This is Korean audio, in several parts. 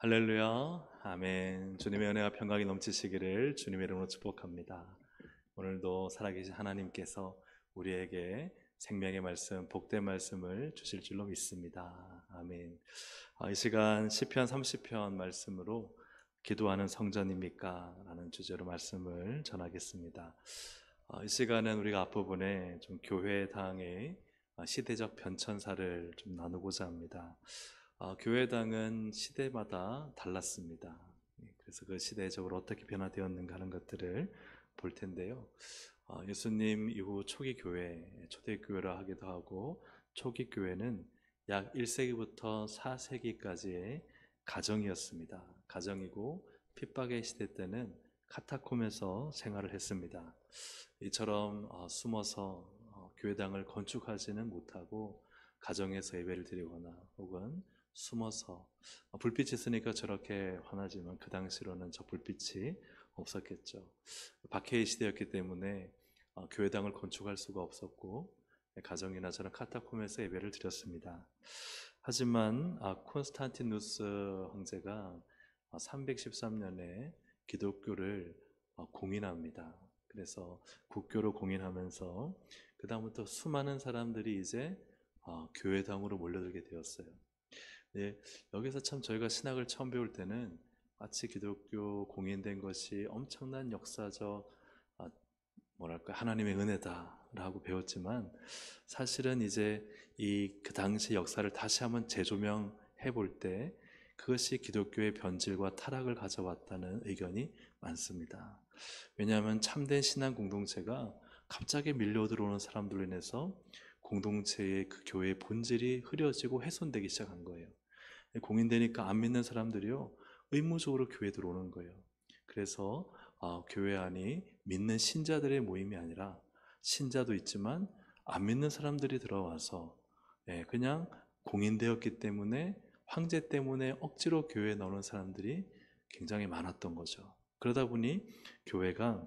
할렐루야, 아멘. 주님의 은혜와 평강이 넘치시기를 주님의 이름으로 축복합니다. 오늘도 살아계신 하나님께서 우리에게 생명의 말씀, 복된 말씀을 주실 줄로 믿습니다. 아멘. 이 시간 시편 30편 말씀으로 기도하는 성전입니까? 라는 주제로 말씀을 전하겠습니다. 이 시간은 우리가 앞부분에 좀 교회당의 시대적 변천사를 좀 나누고자 합니다. 교회당은 시대마다 달랐습니다. 그래서 그 시대적으로 어떻게 변화되었는가 하는 것들을 볼 텐데요. 예수님 이후 초기 교회, 초대교회라 하기도 하고 초기 교회는 약 1세기부터 4세기까지의 가정이었습니다. 가정이고 핍박의 시대 때는 카타콤에서 생활을 했습니다. 이처럼 숨어서 교회당을 건축하지는 못하고 가정에서 예배를 드리거나 혹은 숨어서 불빛이 있으니까 저렇게 환하지만 그 당시로는 저 불빛이 없었겠죠. 박해의 시대였기 때문에 교회당을 건축할 수가 없었고 가정이나 저런 카타콤에서 예배를 드렸습니다. 하지만 콘스탄티누스 황제가 313년에 기독교를 공인합니다. 그래서 국교로 공인하면서 그 다음부터 수많은 사람들이 이제 교회당으로 몰려들게 되었어요. 네, 여기서 참 저희가 신학을 처음 배울 때는 마치 기독교 공인된 것이 엄청난 역사적 뭐랄까 하나님의 은혜다라고 배웠지만 사실은 이제 그 당시 역사를 다시 한번 재조명해 볼 때 그것이 기독교의 변질과 타락을 가져왔다는 의견이 많습니다. 왜냐하면 참된 신앙 공동체가 갑자기 밀려 들어오는 사람들로 인해서 공동체의 그 교회의 본질이 흐려지고 훼손되기 시작한 거예요. 공인되니까 안 믿는 사람들이요 의무적으로 교회에 들어오는 거예요. 그래서 교회 안이 믿는 신자들의 모임이 아니라 신자도 있지만 안 믿는 사람들이 들어와서 그냥 공인되었기 때문에 황제 때문에 억지로 교회에 나오는 사람들이 굉장히 많았던 거죠. 그러다 보니 교회가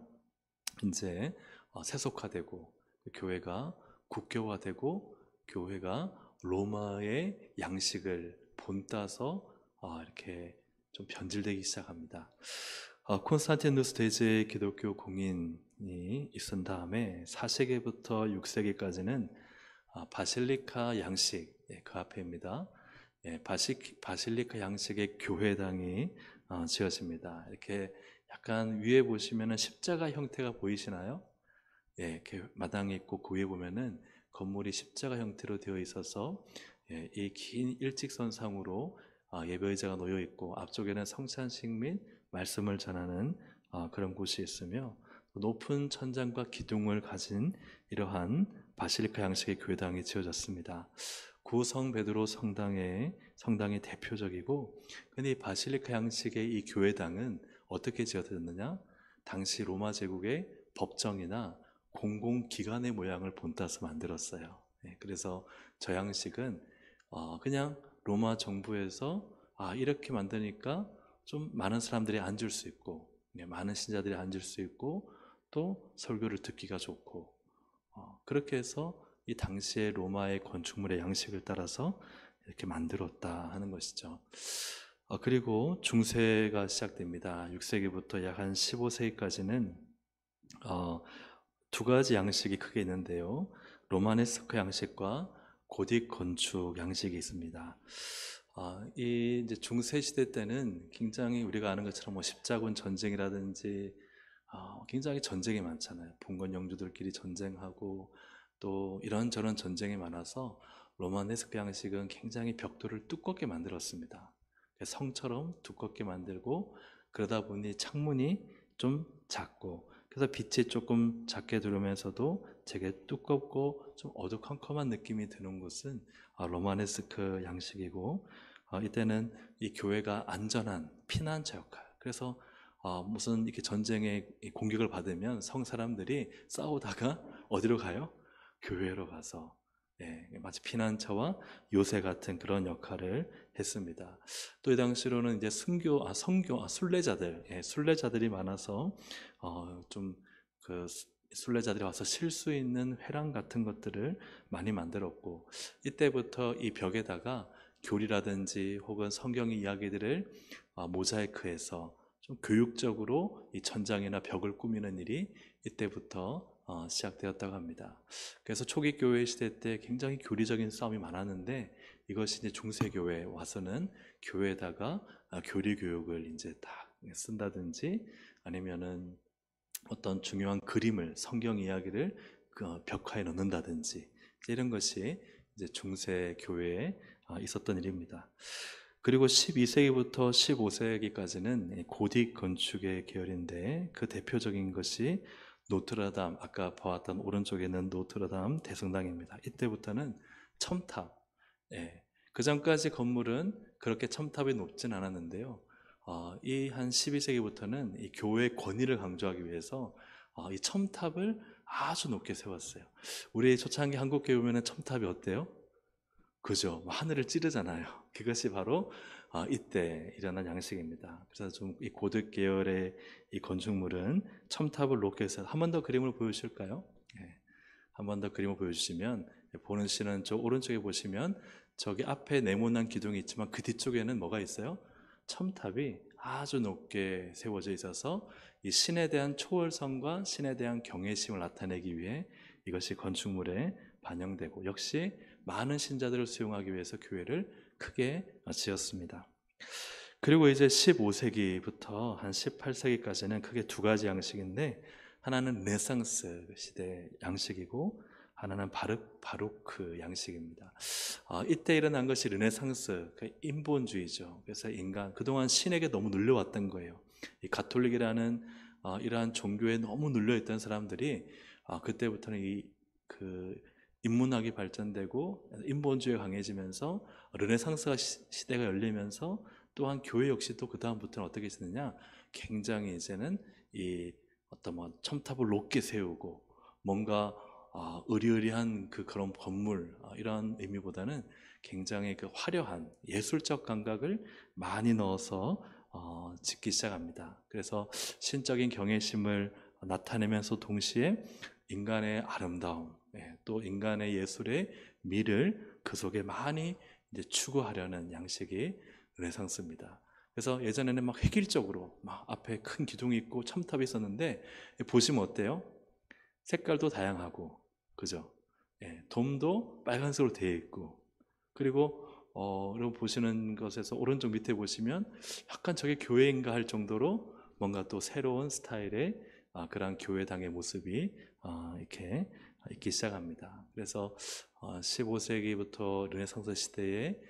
이제 세속화되고 교회가 국교화되고 교회가 로마의 양식을 본따서 이렇게 좀 변질되기 시작합니다. 콘스탄티누스 대제의 기독교 공인이 있은 다음에 4세기부터 6세기까지는 바실리카 양식, 그 앞에입니다. 바실리카 양식의 교회당이 지어집니다. 이렇게 약간 위에 보시면은 십자가 형태가 보이시나요? 이렇게 마당이 있고 그 위에 보면은 건물이 십자가 형태로 되어 있어서 이 긴 일직선상으로 예배 의자가 놓여 있고 앞쪽에는 성찬식 및 말씀을 전하는 그런 곳이 있으며 높은 천장과 기둥을 가진 이러한 바실리카 양식의 교회당이 지어졌습니다. 구성 베드로 성당이 대표적이고, 근데 이 바실리카 양식의 이 교회당은 어떻게 지어졌느냐? 당시 로마 제국의 법정이나 공공기관의 모양을 본따서 만들었어요. 그래서 저 양식은 그냥 로마 정부에서 이렇게 만드니까 좀 많은 사람들이 앉을 수 있고 많은 신자들이 앉을 수 있고 또 설교를 듣기가 좋고 그렇게 해서 이 당시의 로마의 건축물의 양식을 따라서 이렇게 만들었다 하는 것이죠. 그리고 중세가 시작됩니다. 6세기부터 약 한 15세기까지는 두 가지 양식이 크게 있는데요. 로마네스크 양식과 고딕 건축 양식이 있습니다. 이 이제 중세 시대 때는 굉장히 우리가 아는 것처럼 뭐 십자군 전쟁이라든지 굉장히 전쟁이 많잖아요. 봉건 영주들끼리 전쟁하고 또 이런저런 전쟁이 많아서 로마네스크 양식은 굉장히 벽돌을 두껍게 만들었습니다. 성처럼 두껍게 만들고 그러다 보니 창문이 좀 작고 그래서 빛이 조금 작게 들어오면서도 되게 두껍고 좀 어두컴컴한 느낌이 드는 곳은 로마네스크 양식이고 이때는 이 교회가 안전한 피난처 역할, 그래서 무슨 이렇게 전쟁에 공격을 받으면 성 사람들이 싸우다가 어디로 가요? 교회로 가서 마치 피난처와 요새 같은 그런 역할을 했습니다. 또 이 당시로는 이제 순례자들, 순례자들이 많아서 좀 그 순례자들이 와서 쉴 수 있는 회랑 같은 것들을 많이 만들었고 이때부터 이 벽에다가 교리라든지 혹은 성경의 이야기들을 모자이크해서 좀 교육적으로 이 천장이나 벽을 꾸미는 일이 이때부터 시작되었다고 합니다. 그래서 초기 교회 시대 때 굉장히 교리적인 싸움이 많았는데 이것이 이제 중세 교회에 와서는 교회에다가 교리 교육을 이제 딱 쓴다든지 아니면은 어떤 중요한 그림을 성경 이야기를 그 벽화에 넣는다든지 이런 것이 이제 중세 교회에 있었던 일입니다. 그리고 12세기부터 15세기까지는 고딕 건축의 계열인데 그 대표적인 것이 노트르담, 아까 보았던 오른쪽에 있는 노트르담 대성당입니다. 이때부터는 첨탑, 그 전까지 건물은 그렇게 첨탑이 높진 않았는데요. 이 한 12세기부터는 이 교회의 권위를 강조하기 위해서 이 첨탑을 아주 높게 세웠어요. 우리 초창기 한국교회 보면 첨탑이 어때요? 그죠? 하늘을 찌르잖아요. 그것이 바로 이때 일어난 양식입니다. 그래서 좀 이 고딕 계열의 이 건축물은 첨탑을 높게 해서 한 번 더 그림을 보여주실까요? 한 번 더 그림을 보여주시면 보는 씨는 저 오른쪽에 보시면 저기 앞에 네모난 기둥이 있지만 그 뒤쪽에는 뭐가 있어요? 첨탑이 아주 높게 세워져 있어서 이 신에 대한 초월성과 신에 대한 경외심을 나타내기 위해 이것이 건축물에 반영되고 역시 많은 신자들을 수용하기 위해서 교회를 크게 지었습니다. 그리고 이제 15세기부터 한 18세기까지는 크게 두 가지 양식인데 하나는 르네상스 시대 양식이고 하나는 바로크 양식입니다. 이때 일어난 것이 르네상스, 인본주의죠. 그래서 인간, 그동안 신에게 너무 눌려왔던 거예요. 이 가톨릭이라는 이러한 종교에 너무 눌려있던 사람들이 그때부터는 인문학이 발전되고 인본주의가 강해지면서 르네상스 시대가 열리면서 또한 교회 역시도 그 다음부터는 어떻게 했느냐, 굉장히 이제는 이 어떤 첨탑을 높게 세우고 뭔가 의리의리한 그런 건물 이런 의미보다는 굉장히 그 화려한 예술적 감각을 많이 넣어서 짓기 시작합니다. 그래서 신적인 경외심을 나타내면서 동시에 인간의 아름다움, 또 인간의 예술의 미를 그 속에 많이 이제 추구하려는 양식이 르네상스입니다. 그래서 예전에는 막 획일적으로 막 앞에 큰 기둥이 있고 첨탑이 있었는데 보시면 어때요? 색깔도 다양하고, 그죠? 돔도 빨간색으로 되어 있고, 그리고 여러분 보시는 것에서 오른쪽 밑에 보시면 약간 저게 교회인가 할 정도로 뭔가 또 새로운 스타일의 그런 교회당의 모습이 이렇게 있기 시작합니다. 그래서 15세기부터 르네상스 시대에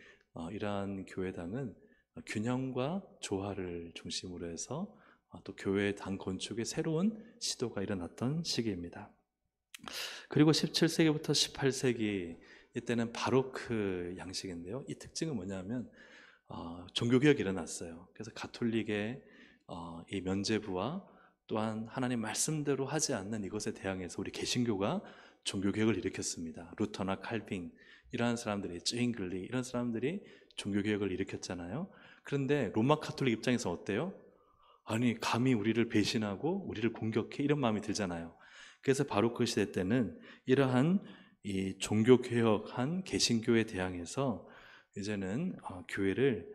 이러한 교회당은 균형과 조화를 중심으로 해서 또 교회 당 건축의 새로운 시도가 일어났던 시기입니다. 그리고 17세기부터 18세기 이때는 바로크 양식인데요. 이 특징은 뭐냐면 종교개혁이 일어났어요. 그래서 가톨릭의 이 면죄부와 또한 하나님 말씀대로 하지 않는 이것에 대항해서 우리 개신교가 종교개혁을 일으켰습니다. 루터나 칼빈 이러한 사람들이, 쯔잉글리 이런 사람들이 종교개혁을 일으켰잖아요. 그런데 로마 가톨릭 입장에서 어때요? 아니 감히 우리를 배신하고 우리를 공격해, 이런 마음이 들잖아요. 그래서 바로크 시대 때는 이러한 이 종교개혁한 개신교에 대항해서 이제는 교회를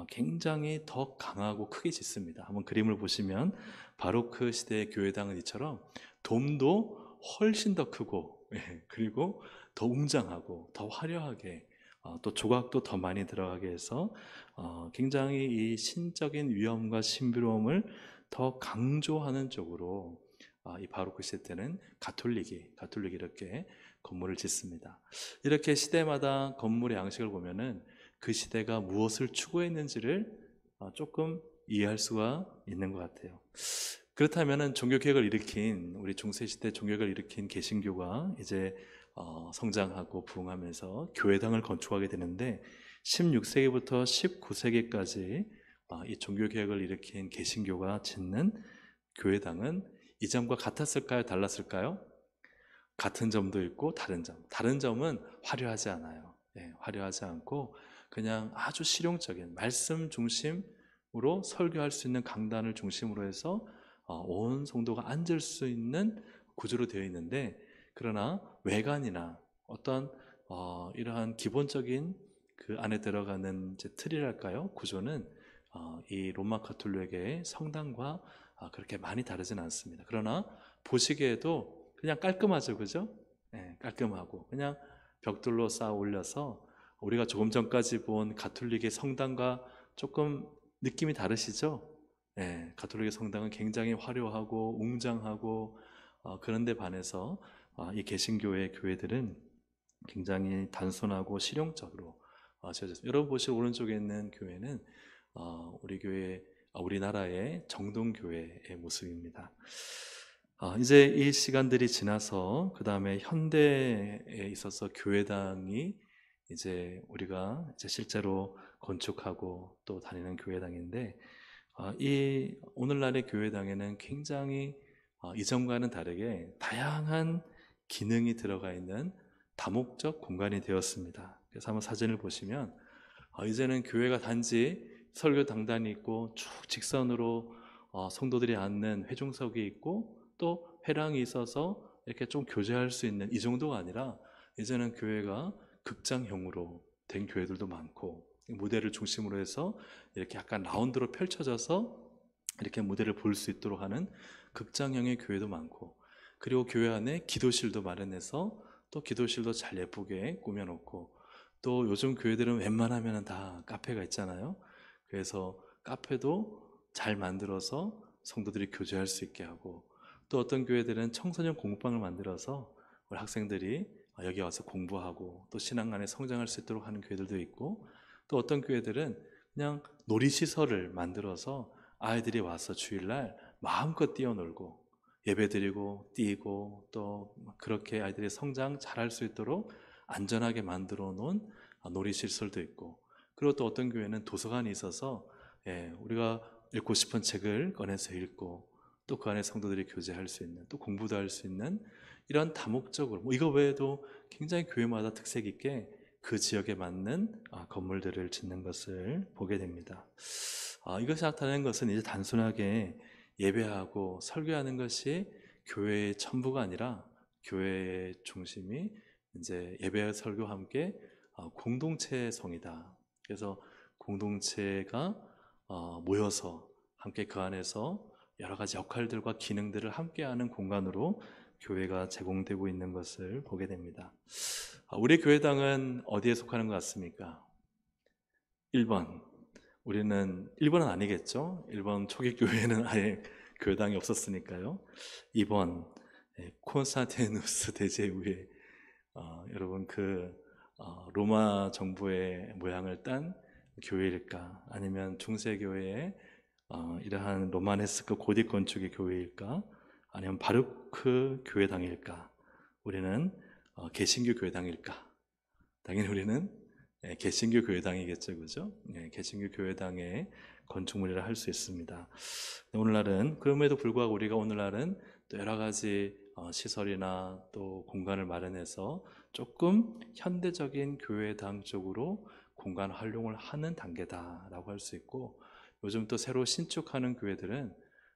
굉장히 더 강하고 크게 짓습니다. 한번 그림을 보시면 바로크 시대의 교회당은 이처럼 돔도 훨씬 더 크고, 그리고 더 웅장하고 더 화려하게, 또 조각도 더 많이 들어가게 해서 굉장히 이 신적인 위엄과 신비로움을 더 강조하는 쪽으로 이 바로크 시대 때는 가톨릭이 이렇게 건물을 짓습니다. 이렇게 시대마다 건물의 양식을 보면은 그 시대가 무엇을 추구했는지를 조금 이해할 수가 있는 것 같아요. 그렇다면은 종교개혁을 일으킨, 우리 중세시대 종교개혁을 일으킨 개신교가 이제 성장하고 부흥하면서 교회당을 건축하게 되는데 16세기부터 19세기까지 이 종교개혁을 일으킨 개신교가 짓는 교회당은 이전과 같았을까요? 달랐을까요? 같은 점도 있고 다른 점은 화려하지 않아요. 화려하지 않고 그냥 아주 실용적인 말씀 중심으로 설교할 수 있는 강단을 중심으로 해서 온 성도가 앉을 수 있는 구조로 되어 있는데, 그러나 외관이나 어떤 이러한 기본적인 그 안에 들어가는 이제 틀이랄까요? 구조는 이 로마 가톨릭의 성당과 그렇게 많이 다르진 않습니다. 그러나 보시기에도 그냥 깔끔하죠, 그죠? 예, 깔끔하고 그냥 벽돌로 쌓아 올려서 우리가 조금 전까지 본 가톨릭의 성당과 조금 느낌이 다르시죠? 예, 가톨릭의 성당은 굉장히 화려하고 웅장하고 그런데 반해서 이 개신교의 교회들은 굉장히 단순하고 실용적으로 지어졌습니다. 여러분 보실 오른쪽에 있는 교회는 우리 교회, 우리나라의 정동교회의 모습입니다. 이제 이 시간들이 지나서 그 다음에 현대에 있어서 교회당이 이제 우리가 이제 실제로 건축하고 또 다니는 교회당인데 이 오늘날의 교회당에는 굉장히 이전과는 다르게 다양한 기능이 들어가 있는 다목적 공간이 되었습니다. 그래서 한번 사진을 보시면 이제는 교회가 단지 설교 당단이 있고 쭉 직선으로 성도들이 앉는 회중석이 있고 또 회랑이 있어서 이렇게 좀 교제할 수 있는 이 정도가 아니라 이제는 교회가 극장형으로 된 교회들도 많고 무대를 중심으로 해서 이렇게 약간 라운드로 펼쳐져서 이렇게 무대를 볼 수 있도록 하는 극장형의 교회도 많고 그리고 교회 안에 기도실도 마련해서 또 기도실도 잘 예쁘게 꾸며놓고 또 요즘 교회들은 웬만하면 다 카페가 있잖아요. 그래서 카페도 잘 만들어서 성도들이 교제할 수 있게 하고 또 어떤 교회들은 청소년 공부방을 만들어서 우리 학생들이 여기 와서 공부하고 또 신앙 안에 성장할 수 있도록 하는 교회들도 있고 또 어떤 교회들은 그냥 놀이시설을 만들어서 아이들이 와서 주일날 마음껏 뛰어놀고 예배드리고 뛰고 또 그렇게 아이들이 성장 잘할 수 있도록 안전하게 만들어 놓은 놀이시설도 있고 그리고 또 어떤 교회는 도서관이 있어서 우리가 읽고 싶은 책을 꺼내서 읽고 또 그 안에 성도들이 교제할 수 있는 또 공부도 할 수 있는 이런 다목적으로 이거 외에도 굉장히 교회마다 특색 있게 그 지역에 맞는 건물들을 짓는 것을 보게 됩니다. 이것이 나타내는 것은 이제 단순하게 예배하고 설교하는 것이 교회의 전부가 아니라 교회의 중심이 이제 예배와 설교와 함께 공동체성이다. 그래서 공동체가 모여서 함께 그 안에서 여러 가지 역할들과 기능들을 함께하는 공간으로 교회가 제공되고 있는 것을 보게 됩니다. 우리 교회당은 어디에 속하는 것 같습니까? 1번. 우리는 1번은 아니겠죠? 1번 초기 교회는 아예 교회당이 없었으니까요. 2번 콘스탄티누스 대제후에 여러분 로마 정부의 모양을 딴 교회일까? 아니면 중세교회의 이러한 로마네스크 고딕 건축의 교회일까? 아니면 바르크 교회당일까? 우리는 개신교 교회당일까? 당연히 우리는 개신교 교회당이겠죠, 그죠? 개신교 교회당의 건축물이라 할 수 있습니다. 오늘날은 그럼에도 불구하고 우리가 오늘날은 또 여러 가지 시설이나 또 공간을 마련해서 조금 현대적인 교회당 쪽으로 공간 활용을 하는 단계다라고 할 수 있고 요즘 또 새로 신축하는 교회들은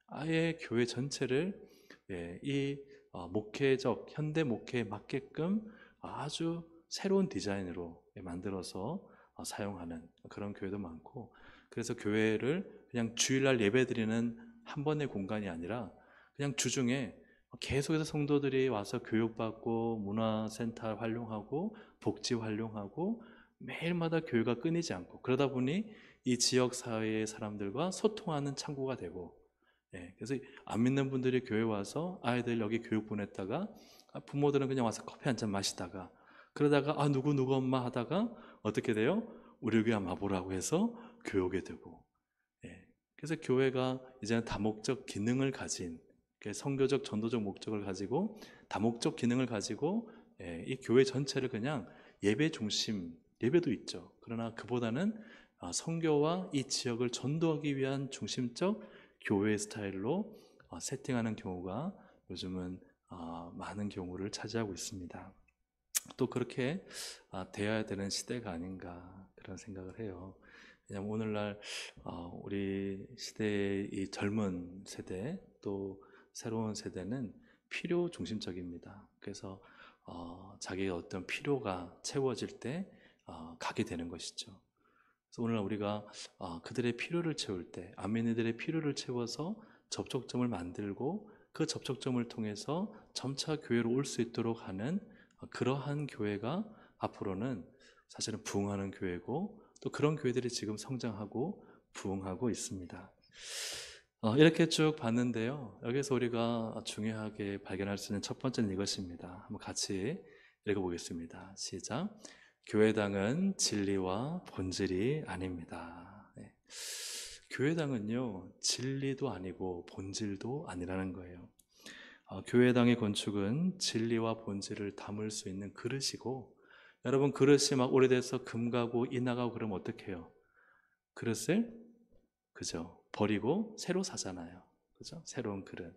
아예 교회 전체를 이 목회적 현대 목회에 맞게끔 아주 새로운 디자인으로 만들어서 사용하는 그런 교회도 많고 그래서 교회를 그냥 주일날 예배드리는 한 번의 공간이 아니라 그냥 주중에 계속해서 성도들이 와서 교육받고 문화센터 활용하고 복지 활용하고 매일마다 교회가 끊이지 않고 그러다 보니 이 지역 사회의 사람들과 소통하는 창구가 되고 그래서 안 믿는 분들이 교회 와서 아이들 여기 교육 보냈다가 부모들은 그냥 와서 커피 한 잔 마시다가 그러다가 누구 엄마 하다가 어떻게 돼요? 우리 교회 한번 와보라고 해서 교회 오게 되고 그래서 교회가 이제는 다목적 기능을 가진 선교적 전도적 목적을 가지고 다목적 기능을 가지고 이 교회 전체를 그냥 예배 중심 예배도 있죠. 그러나 그보다는 선교와 이 지역을 전도하기 위한 중심적 교회 스타일로 세팅하는 경우가 요즘은 많은 경우를 차지하고 있습니다. 또 그렇게 돼야 되는 시대가 아닌가 그런 생각을 해요. 왜냐하면 오늘날 우리 시대의 이 젊은 세대 또 새로운 세대는 필요 중심적입니다. 그래서 자기의 어떤 필요가 채워질 때 가게 되는 것이죠. 그래서 오늘 우리가 그들의 필요를 채울 때 아멘이들의 필요를 채워서 접촉점을 만들고 그 접촉점을 통해서 점차 교회로 올 수 있도록 하는 그러한 교회가 앞으로는 사실은 부흥하는 교회고 또 그런 교회들이 지금 성장하고 부흥하고 있습니다. 이렇게 쭉 봤는데요. 여기서 우리가 중요하게 발견할 수 있는 첫 번째는 이것입니다. 한번 같이 읽어보겠습니다. 시작. 교회당은 진리와 본질이 아닙니다. 네. 교회당은요, 진리도 아니고 본질도 아니라는 거예요. 교회당의 건축은 진리와 본질을 담을 수 있는 그릇이고, 여러분 그릇이 막 오래돼서 금가고 이나가고 그러면 어떻게 해요? 그릇을 그죠? 버리고 새로 사잖아요. 그죠? 새로운 그릇.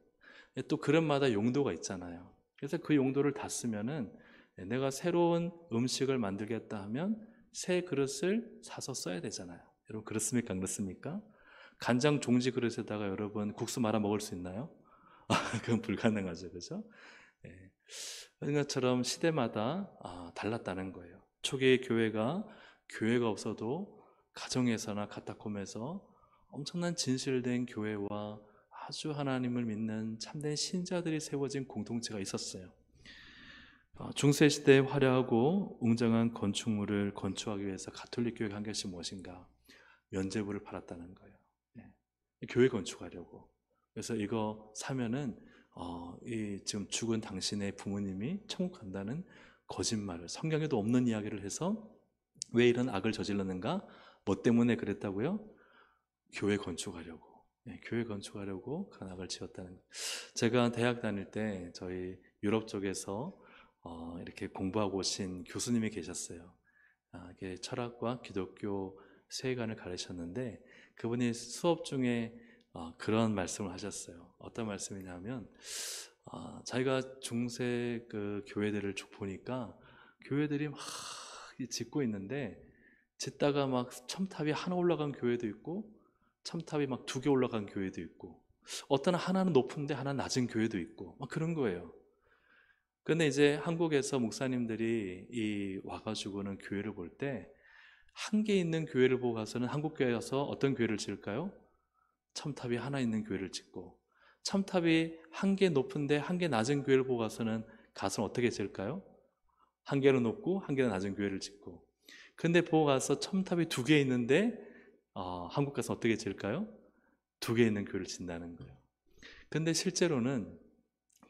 또 그릇마다 용도가 있잖아요. 그래서 그 용도를 다 쓰면은 내가 새로운 음식을 만들겠다 하면 새 그릇을 사서 써야 되잖아요. 여러분 그렇습니까? 안 그렇습니까? 간장 종지 그릇에다가 여러분 국수 말아 먹을 수 있나요? 그건 불가능하죠. 그죠? 예. 그런 것처럼 시대마다 달랐다는 거예요. 초기의 교회가 없어도 가정에서나 카타콤에서 엄청난 진실된 교회와 아주 하나님을 믿는 참된 신자들이 세워진 공동체가 있었어요. 중세시대에 화려하고 웅장한 건축물을 건축하기 위해서 가톨릭 교회가 한 것이 무엇인가? 면죄부를 팔았다는 거예요. 네. 교회 건축하려고. 그래서 이거 사면은 지금 죽은 당신의 부모님이 천국 간다는 거짓말을, 성경에도 없는 이야기를 해서 왜 이런 악을 저질렀는가? 뭐 때문에 그랬다고요? 교회 건축하려고. 네, 교회 건축하려고 그런 악을 지었다는 거예요. 제가 대학 다닐 때 저희 유럽 쪽에서 이렇게 공부하고 오신 교수님이 계셨어요. 이게 철학과 기독교 세계관을 가르쳤는데 그분이 수업 중에 그런 말씀을 하셨어요. 어떤 말씀이냐면 자기가 중세 그 교회들을 쭉 보니까 교회들이 막 짓고 있는데 짓다가 막 첨탑이 하나 올라간 교회도 있고 첨탑이 막 2개 올라간 교회도 있고 어떤 하나는 높은데 하나 낮은 교회도 있고 막 그런 거예요. 근데 이제 한국에서 목사님들이 와가지고는 교회를 볼 때 한 개 있는 교회를 보고 가서는 한국 교회에 가서 어떤 교회를 지을까요? 첨탑이 하나 있는 교회를 짓고 첨탑이 한 개 높은데 한 개 낮은 교회를 보고 가서는 어떻게 지을까요? 한 개는 높고 한 개는 낮은 교회를 짓고 근데 보고 가서 첨탑이 2개 있는데 한국 가서 어떻게 지을까요? 2개 있는 교회를 짓는다는 거예요. 근데 실제로는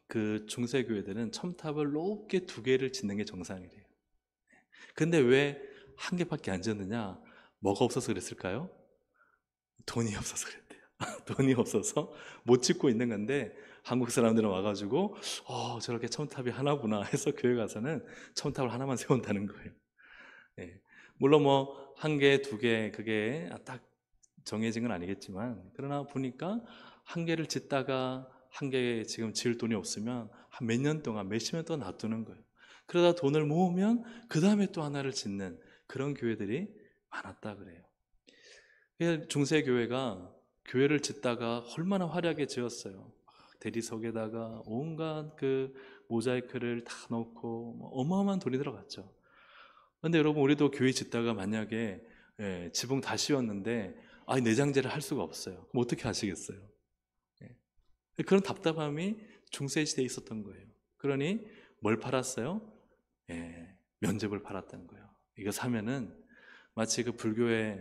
그 중세 교회들은 첨탑을 높게 2개를 짓는 게 정상이래요. 근데 왜 한 개밖에 안 짓느냐? 뭐가 없어서 그랬을까요? 돈이 없어서 그랬대요. 돈이 없어서 못 짓고 있는 건데 한국 사람들은 와가지고 저렇게 첨탑이 하나구나 해서 교회 가서는 첨탑을 하나만 세운다는 거예요. 예. 물론 뭐 1개, 2개 그게 딱 정해진 건 아니겠지만 그러나 보니까 1개를 짓다가 1개 지금 지을 돈이 없으면 한 몇 년 동안 몇십 년 동안 놔두는 거예요. 그러다 돈을 모으면 그 다음에 또 하나를 짓는 그런 교회들이 많았다 그래요. 중세교회가 교회를 짓다가 얼마나 화려하게 지었어요. 대리석에다가 온갖 그 모자이크를 다 넣고 어마어마한 돈이 들어갔죠. 그런데 여러분 우리도 교회 짓다가 만약에 지붕 다 씌웠는데 내장재를 할 수가 없어요. 그럼 어떻게 하시겠어요? 그런 답답함이 중세시대에 있었던 거예요. 그러니 뭘 팔았어요? 면접을 팔았다는 거예요. 이거 사면은 마치 그 불교에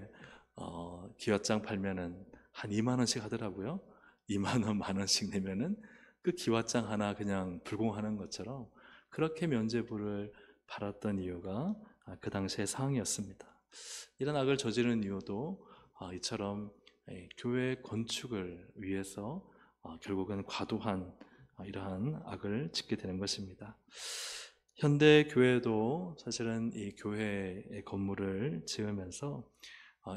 기와장 팔면은 한 2만 원씩 하더라고요. 2만 원, 만 원씩 내면은 그 기와장 하나 그냥 불공하는 것처럼 그렇게 면죄부를 팔았던 이유가 그 당시의 상황이었습니다. 이런 악을 저지르는 이유도 이처럼 교회 건축을 위해서 결국은 과도한 이러한 악을 짓게 되는 것입니다. 현대 교회도 사실은 이 교회의 건물을 지으면서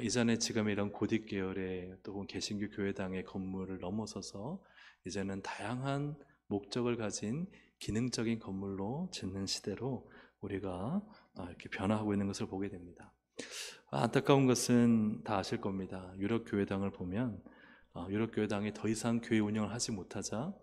이전에 지금 이런 고딕 계열의 또 개신교 교회당의 건물을 넘어서서 이제는 다양한 목적을 가진 기능적인 건물로 짓는 시대로 우리가 이렇게 변화하고 있는 것을 보게 됩니다. 안타까운 것은 다 아실 겁니다. 유럽 교회당을 보면 유럽 교회당이 더 이상 교회 운영을 하지 못하자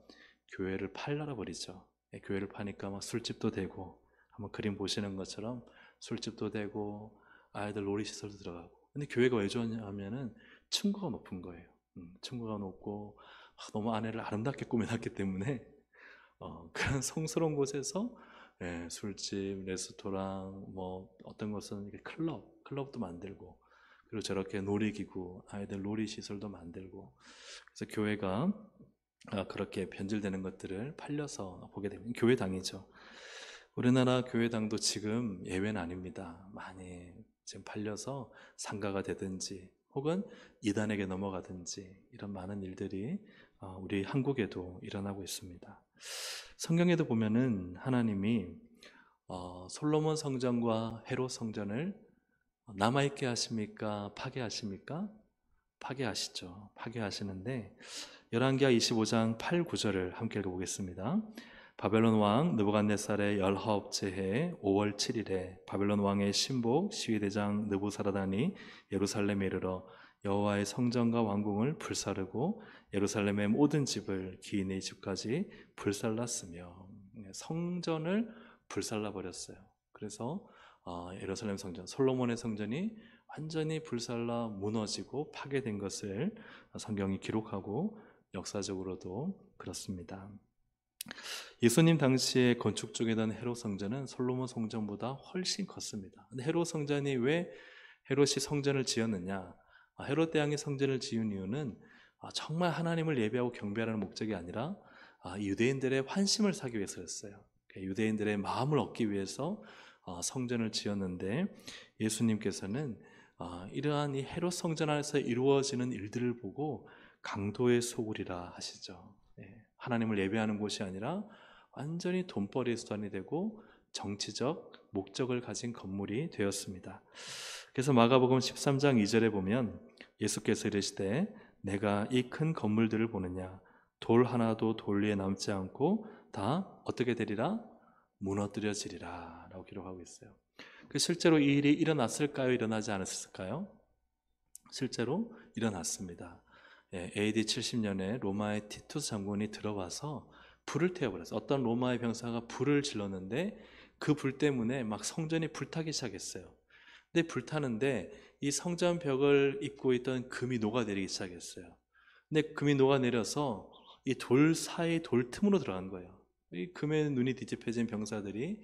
교회를 팔아 버리죠. 교회를 파니까 막 술집도 되고 한번 그림 보시는 것처럼 술집도 되고 아이들 놀이시설도 들어가고. 근데 교회가 왜 좋냐 하면은 층고가 높은 거예요. 층고가 높고 너무 안에를 아름답게 꾸며놨기 때문에 그런 성스러운 곳에서 술집, 레스토랑, 뭐 어떤 것은 이렇게 클럽도 만들고, 그리고 저렇게 놀이기구, 아이들 놀이시설도 만들고. 그래서 교회가 그렇게 변질되는 것들을 팔려서 보게 되면 교회당이죠. 우리나라 교회당도 지금 예외는 아닙니다. 많이 지금 팔려서 상가가 되든지 혹은 이단에게 넘어가든지 이런 많은 일들이 우리 한국에도 일어나고 있습니다. 성경에도 보면은 하나님이 솔로몬 성전과 헤롯 성전을 남아있게 하십니까? 파괴하십니까? 파괴하시죠. 파괴하시는데 열왕기하 25장 8, 9절을 함께 읽어보겠습니다. 바벨론 왕 느부갓네살의 19째 해 5월 7일에 바벨론 왕의 신복 시위대장 느부사라단이 예루살렘에 이르러 여호와의 성전과 왕궁을 불사르고 예루살렘의 모든 집을 기인의 집까지 불살랐으며, 성전을 불살라 버렸어요. 그래서 예루살렘 성전, 솔로몬의 성전이 완전히 불살라 무너지고 파괴된 것을 성경이 기록하고 역사적으로도 그렇습니다. 예수님 당시에 건축 중이던 헤롯 성전은 솔로몬 성전보다 훨씬 컸습니다. 근데 헤롯 성전이 왜 헤롯이 성전을 지었느냐? 헤롯 대왕이 성전을 지은 이유는 정말 하나님을 예배하고 경배하는 목적이 아니라 유대인들의 환심을 사기 위해서였어요. 유대인들의 마음을 얻기 위해서 성전을 지었는데, 예수님께서는 이러한 이 헤롯 성전 안에서 이루어지는 일들을 보고 강도의 소굴이라 하시죠. 하나님을 예배하는 곳이 아니라 완전히 돈벌이의 수단이 되고 정치적 목적을 가진 건물이 되었습니다. 그래서 마가복음 13장 2절에 보면 예수께서 이르시되 내가 이 큰 건물들을 보느냐, 돌 하나도 돌 위에 남지 않고 다 어떻게 되리라? 무너뜨려지리라 라고 기록하고 있어요. 실제로 이 일이 일어났을까요? 일어나지 않았을까요? 실제로 일어났습니다. AD 70년에 로마의 티투스 장군이 들어와서 불을 태워버렸어요. 어떤 로마의 병사가 불을 질렀는데 그 불 때문에 막 성전이 불타기 시작했어요. 근데 불타는데 이 성전 벽을 잇고 있던 금이 녹아내리기 시작했어요. 근데 금이 녹아내려서 이 돌 사이 돌 틈으로 들어간 거예요. 이 금에 눈이 뒤집혀진 병사들이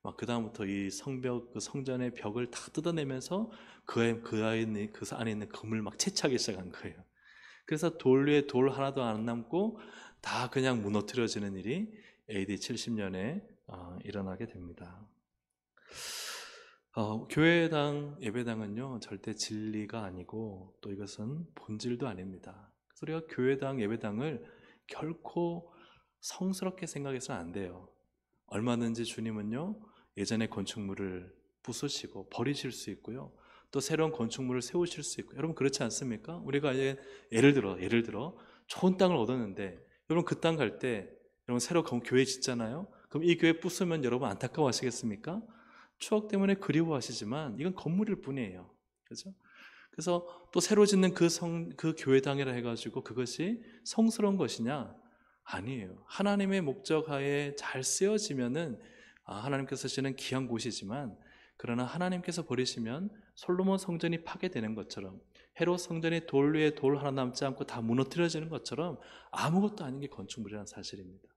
막 그 다음부터 이 성벽, 그 성전의 벽을 다 뜯어내면서 그 안에 있는 금을 막 채취하기 시작한 거예요. 그래서 돌 위에 돌 하나도 안 남고 다 그냥 무너뜨려지는 일이 AD 70년에 일어나게 됩니다. 교회당, 예배당은요 절대 진리가 아니고 또 이것은 본질도 아닙니다. 그래서 우리가 교회당, 예배당을 결코 성스럽게 생각해서는 안 돼요. 얼마든지 주님은요 예전의 건축물을 부수시고 버리실 수 있고요, 또 새로운 건축물을 세우실 수 있고. 여러분 그렇지 않습니까? 우리가 예를 들어 좋은 땅을 얻었는데, 여러분 그 땅 갈 때 여러분 새로 교회 짓잖아요. 그럼 이 교회 부수면 여러분 안타까워하시겠습니까? 추억 때문에 그리워하시지만 이건 건물일 뿐이에요. 그렇죠? 그래서 또 새로 짓는 그 교회당이라 해가지고 그것이 성스러운 것이냐? 아니에요. 하나님의 목적하에 잘 쓰여지면은 하나님께서 쓰시는 귀한 곳이지만, 그러나 하나님께서 버리시면 솔로몬 성전이 파괴되는 것처럼, 헤롯 성전이 돌 위에 돌 하나 남지 않고 다 무너뜨려지는 것처럼 아무것도 아닌 게 건축물이라는 사실입니다.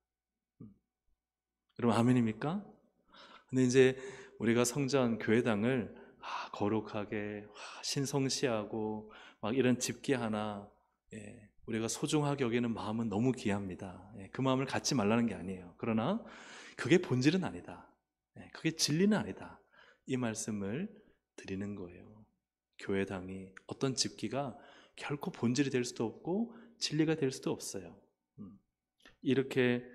여러분 아멘입니까? 근데 이제 우리가 성전, 교회당을 거룩하게 신성시하고 막 이런 집기 하나, 우리가 소중하게 여기는 마음은 너무 귀합니다. 그 마음을 갖지 말라는 게 아니에요. 그러나 그게 본질은 아니다. 그게 진리는 아니다. 이 말씀을 드리는 거예요. 교회당이 어떤 집기가 결코 본질이 될 수도 없고 진리가 될 수도 없어요. 이렇게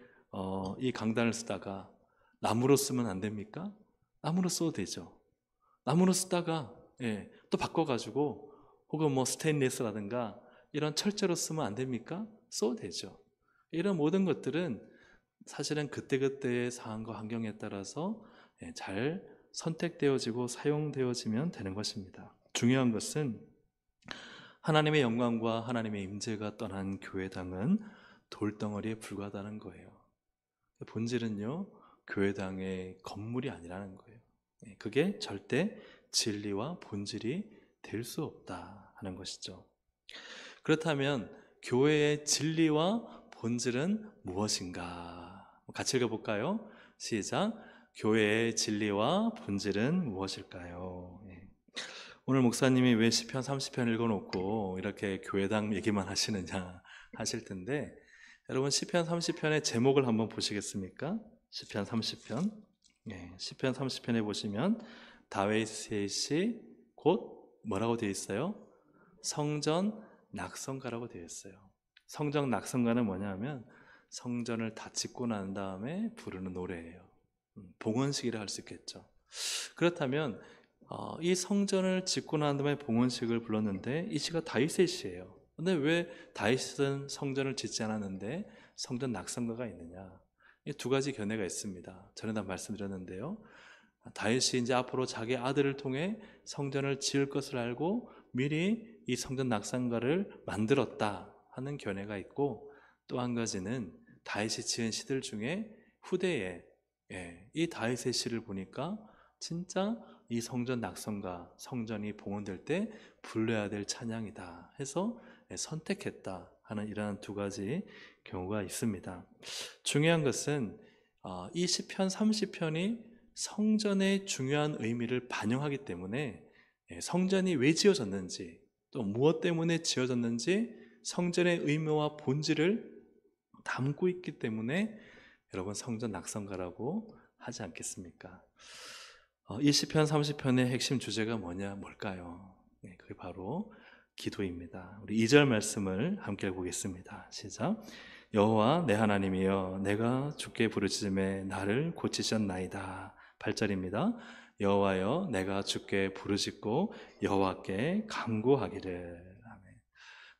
이 강단을 쓰다가 나무로 쓰면 안 됩니까? 나무로 써도 되죠. 나무로 쓰다가 또 바꿔가지고 혹은 뭐 스테인리스라든가 이런 철제로 쓰면 안 됩니까? 써도 되죠. 이런 모든 것들은 사실은 그때그때의 상황과 환경에 따라서 잘 선택되어지고 사용되어지면 되는 것입니다. 중요한 것은 하나님의 영광과 하나님의 임재가 떠난 교회당은 돌덩어리에 불과하다는 거예요. 본질은요 교회당의 건물이 아니라는 거예요. 그게 절대 진리와 본질이 될 수 없다 하는 것이죠. 그렇다면 교회의 진리와 본질은 무엇인가? 같이 읽어볼까요? 시작. 교회의 진리와 본질은 무엇일까요? 오늘 목사님이 왜 시편 30편 읽어놓고 이렇게 교회당 얘기만 하시느냐 하실 텐데, 여러분 시편 30편의 제목을 한번 보시겠습니까? 시편 30편. 시편 30편에 보시면 다윗의 시 곧 뭐라고 되어 있어요? 성전 낙성가라고 되어 있어요. 성전 낙성가는 뭐냐면 성전을 다 짓고 난 다음에 부르는 노래예요. 봉헌식이라 할 수 있겠죠. 그렇다면 이 성전을 짓고 난 다음에 봉헌식을 불렀는데 이 시가 다윗의 시예요. 근데 왜 다윗은 성전을 짓지 않았는데 성전 낙성가가 있느냐? 이 두 가지 견해가 있습니다. 전에 다 말씀드렸는데요. 다윗이 이제 앞으로 자기 아들을 통해 성전을 지을 것을 알고 미리 이 성전 낙성가를 만들었다 하는 견해가 있고, 또 한 가지는 다윗이 지은 시들 중에 후대에 이 다윗의 시를 보니까 진짜 이 성전 낙성가, 성전이 봉헌될 때 불러야 될 찬양이다 해서 선택했다 하는 이러한 두 가지 경우가 있습니다. 중요한 것은 이 시편 30편이 성전의 중요한 의미를 반영하기 때문에 성전이 왜 지어졌는지, 또 무엇 때문에 지어졌는지 성전의 의미와 본질을 담고 있기 때문에 여러분 성전 낙성가라고 하지 않겠습니까? 이 시편 30편의 핵심 주제가 뭘까요? 그게 바로 기도입니다. 우리 2절 말씀을 함께 보겠습니다. 시작. 여호와 내 하나님이여 내가 주께 부르짖음에 나를 고치셨나이다. 8절입니다. 여호와여 내가 주께 부르짖고 여호와께 간구하기를. 아멘.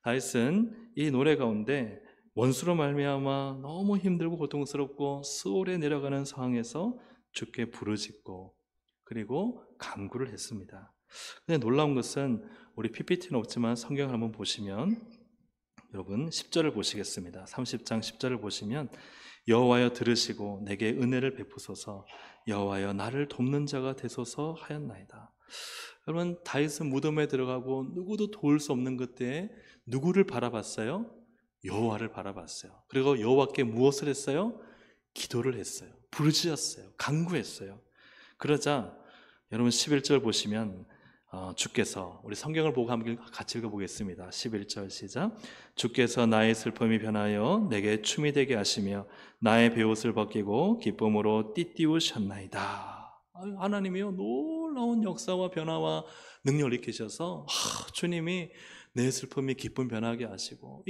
다윗은 이 노래 가운데 원수로 말미암아 너무 힘들고 고통스럽고 수월에 내려가는 상황에서 주께 부르짖고 그리고 간구를 했습니다. 근데 놀라운 것은 우리 PPT는 없지만 성경을 한번 보시면 여러분 10절을 보시겠습니다. 30장 10절을 보시면 여호와여 들으시고 내게 은혜를 베푸소서 여호와여 나를 돕는 자가 되소서 하였나이다. 여러분 다윗은 무덤에 들어가고 누구도 도울 수 없는 그때에 누구를 바라봤어요? 여호와를 바라봤어요. 그리고 여호와께 무엇을 했어요? 기도를 했어요. 부르짖었어요. 간구했어요. 그러자 여러분 11절 보시면 주께서, 우리 성경을 보고 함께 같이 읽어보겠습니다. 11절 시작. 주께서 나의 슬픔이 변하여 내게 춤이 되게 하시며 나의 베옷을 벗기고 기쁨으로 띠띠우셨나이다. 하나님이요 놀라운 역사와 변화와 능력을 일으키셔서 주님이 내 슬픔이 기쁨 변하게 하시고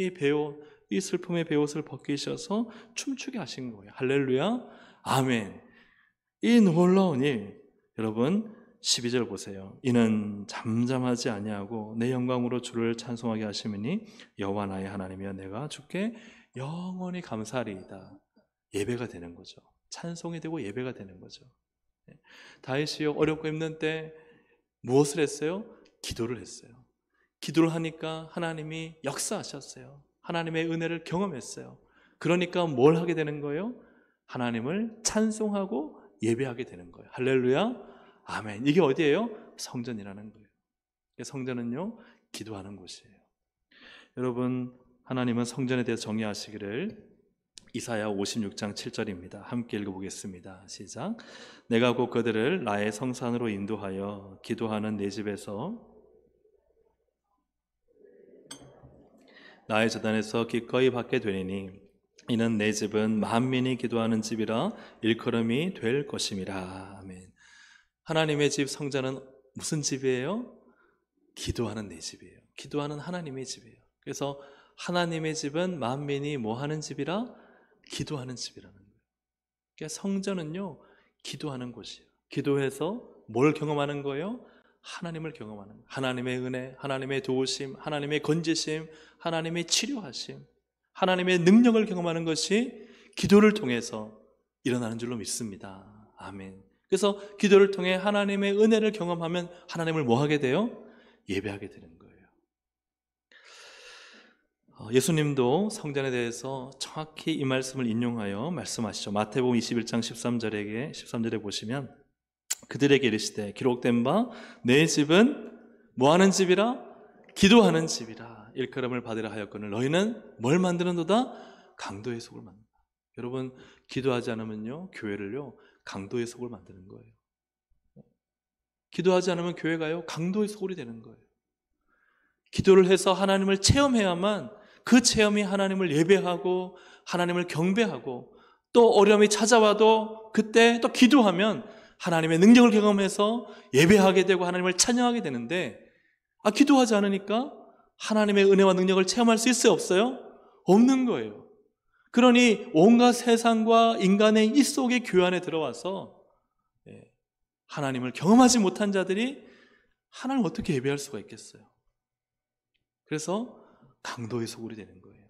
이 슬픔의 베옷을 벗기셔서 춤추게 하신 거예요. 할렐루야 아멘. 이 놀라운 일, 여러분 12절 보세요. 이는 잠잠하지 아니하고 내 영광으로 주를 찬송하게 하시니 여호와 나의 하나님이여 내가 주께 영원히 감사하리이다. 예배가 되는 거죠. 찬송이 되고 예배가 되는 거죠. 다윗이요 어렵고 힘든 때 무엇을 했어요? 기도를 했어요. 기도를 하니까 하나님이 역사하셨어요. 하나님의 은혜를 경험했어요. 그러니까 뭘 하게 되는 거예요? 하나님을 찬송하고 예배하게 되는 거예요. 할렐루야 아멘. 이게 어디예요? 성전이라는 거예요. 성전은요 기도하는 곳이에요. 여러분 하나님은 성전에 대해서 정의하시기를 이사야 56장 7절입니다. 함께 읽어보겠습니다. 시작. 내가 곧 그들을 나의 성산으로 인도하여 기도하는 내 집에서 나의 제단에서 기꺼이 받게 되리니 이는 내 집은 만민이 기도하는 집이라 일컬음이 될 것임이라. 아멘. 하나님의 집 성전은 무슨 집이에요? 기도하는 내 집이에요. 기도하는 하나님의 집이에요. 그래서 하나님의 집은 만민이 뭐 하는 집이라? 기도하는 집이라는 거예요. 그러니까 성전은요 기도하는 곳이에요. 기도해서 뭘 경험하는 거예요? 하나님을 경험하는 거예요. 하나님의 은혜, 하나님의 도우심, 하나님의 건지심, 하나님의 치료하심, 하나님의 능력을 경험하는 것이 기도를 통해서 일어나는 줄로 믿습니다. 아멘. 그래서 기도를 통해 하나님의 은혜를 경험하면 하나님을 뭐 하게 돼요? 예배하게 되는 거예요. 예수님도 성전에 대해서 정확히 이 말씀을 인용하여 말씀하시죠. 마태복음 21장 13절에 보시면 그들에게 이르시되 기록된 바 내 집은 뭐하는 집이라? 기도하는 집이라. 일컬음을 받으라 하였거늘 너희는 뭘 만드는도다? 강도의 속을 만든다. 여러분, 기도하지 않으면요, 교회를요 강도의 속을 만드는 거예요. 기도하지 않으면 교회가요 강도의 속이 되는 거예요. 기도를 해서 하나님을 체험해야만 그 체험이 하나님을 예배하고 하나님을 경배하고, 또 어려움이 찾아와도 그때 또 기도하면 하나님의 능력을 경험해서 예배하게 되고 하나님을 찬양하게 되는데, 기도하지 않으니까 하나님의 은혜와 능력을 체험할 수 있어요? 없어요? 없는 거예요. 그러니 온갖 세상과 인간의 이 속에 교회 안에 들어와서 하나님을 경험하지 못한 자들이 하나님을 어떻게 예배할 수가 있겠어요? 그래서 강도의 소굴이 되는 거예요.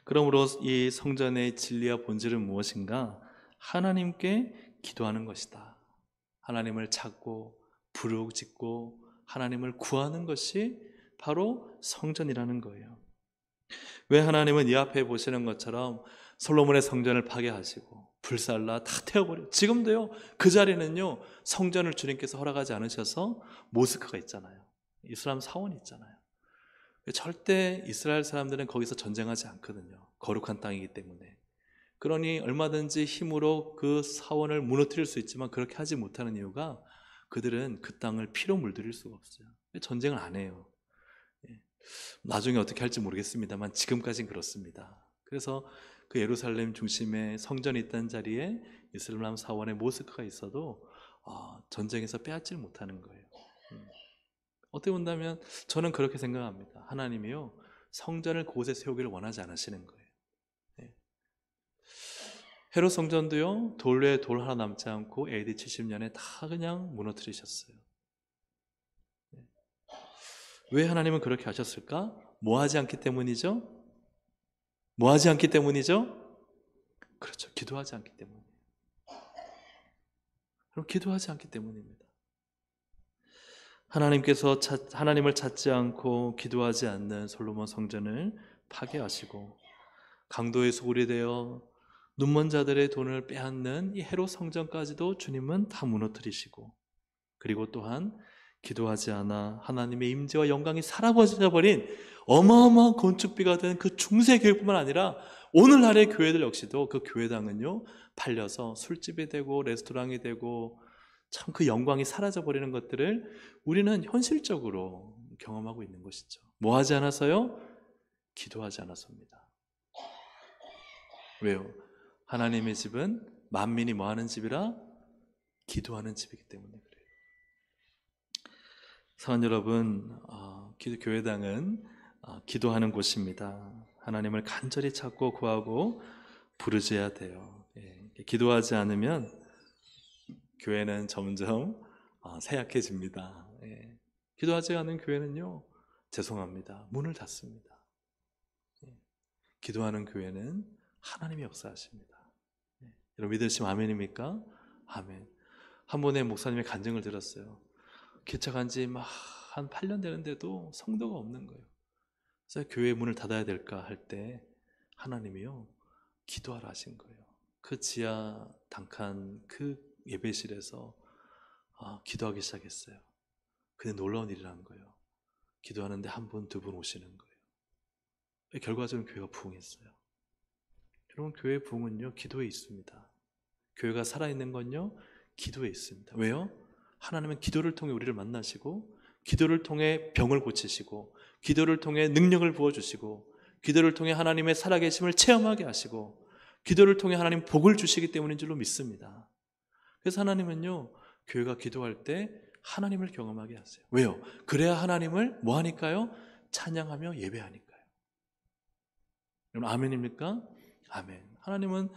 그러므로 이 성전의 진리와 본질은 무엇인가? 하나님께 기도하는 것이다. 하나님을 찾고 부르짖고 하나님을 구하는 것이 바로 성전이라는 거예요. 왜 하나님은 이 앞에 보시는 것처럼 솔로몬의 성전을 파괴하시고 불살라 다 태워버려요. 지금도요 그 자리는요 성전을 주님께서 허락하지 않으셔서 모스크가 있잖아요. 이슬람 사원이 있잖아요. 절대 이스라엘 사람들은 거기서 전쟁하지 않거든요. 거룩한 땅이기 때문에. 그러니 얼마든지 힘으로 그 사원을 무너뜨릴 수 있지만 그렇게 하지 못하는 이유가, 그들은 그 땅을 피로 물들일 수가 없어요. 전쟁을 안 해요. 나중에 어떻게 할지 모르겠습니다만 지금까지는 그렇습니다. 그래서 그 예루살렘 중심에 성전이 있던 자리에 이슬람 사원의 모스크가 있어도 전쟁에서 빼앗지를 못하는 거예요. 어떻게 본다면 저는 그렇게 생각합니다. 하나님이요 성전을 그곳에 세우기를 원하지 않으시는 거예요. 헤롯 성전도요 돌 외에 돌 하나 남지 않고 AD 70년에 다 그냥 무너뜨리셨어요. 왜 하나님은 그렇게 하셨을까? 뭐 하지 않기 때문이죠? 뭐 하지 않기 때문이죠? 그렇죠. 기도하지 않기 때문이에요. 그럼 기도하지 않기 때문입니다. 하나님께서 하나님을 찾지 않고 기도하지 않는 솔로몬 성전을 파괴하시고 강도의 소굴이 되어 눈먼 자들의 돈을 빼앗는 이 헤롯 성전까지도 주님은 다 무너뜨리시고, 그리고 또한 기도하지 않아 하나님의 임재와 영광이 사라져버린 어마어마한 건축비가 된 그 중세 교회뿐만 아니라 오늘날의 교회들 역시도 그 교회당은요 팔려서 술집이 되고 레스토랑이 되고 참 그 영광이 사라져버리는 것들을 우리는 현실적으로 경험하고 있는 것이죠. 뭐 하지 않아서요? 기도하지 않았습니다. 왜요? 하나님의 집은 만민이 뭐 하는 집이라? 기도하는 집이기 때문에 그래요. 사랑하는 여러분, 교회당은 기도하는 곳입니다. 하나님을 간절히 찾고 구하고 부르짖어야 돼요. 기도하지 않으면 교회는 점점 쇠약해집니다. 기도하지 않은 교회는요 죄송합니다, 문을 닫습니다. 기도하는 교회는 하나님이 역사하십니다. 여러분 믿으시면 아멘입니까? 아멘. 한 번에 목사님의 간증을 들었어요. 개척한 지 막 한 8년 되는데도 성도가 없는 거예요. 그래서 교회 문을 닫아야 될까 할 때 하나님이요 기도하라 하신 거예요. 그 지하 단칸 그 예배실에서 기도하기 시작했어요. 근데 놀라운 일이라는 거예요. 기도하는데 한 분, 두 분 오시는 거예요. 결과적으로 교회가 부흥했어요. 여러분 교회의 부흥은요 기도에 있습니다. 교회가 살아있는 건요 기도에 있습니다. 왜요? 하나님은 기도를 통해 우리를 만나시고, 기도를 통해 병을 고치시고, 기도를 통해 능력을 부어주시고, 기도를 통해 하나님의 살아계심을 체험하게 하시고, 기도를 통해 하나님 복을 주시기 때문인 줄로 믿습니다. 그래서 하나님은요 교회가 기도할 때 하나님을 경험하게 하세요. 왜요? 그래야 하나님을 뭐 하니까요? 찬양하며 예배하니까요. 여러분 아멘입니까? 아멘. 하나님은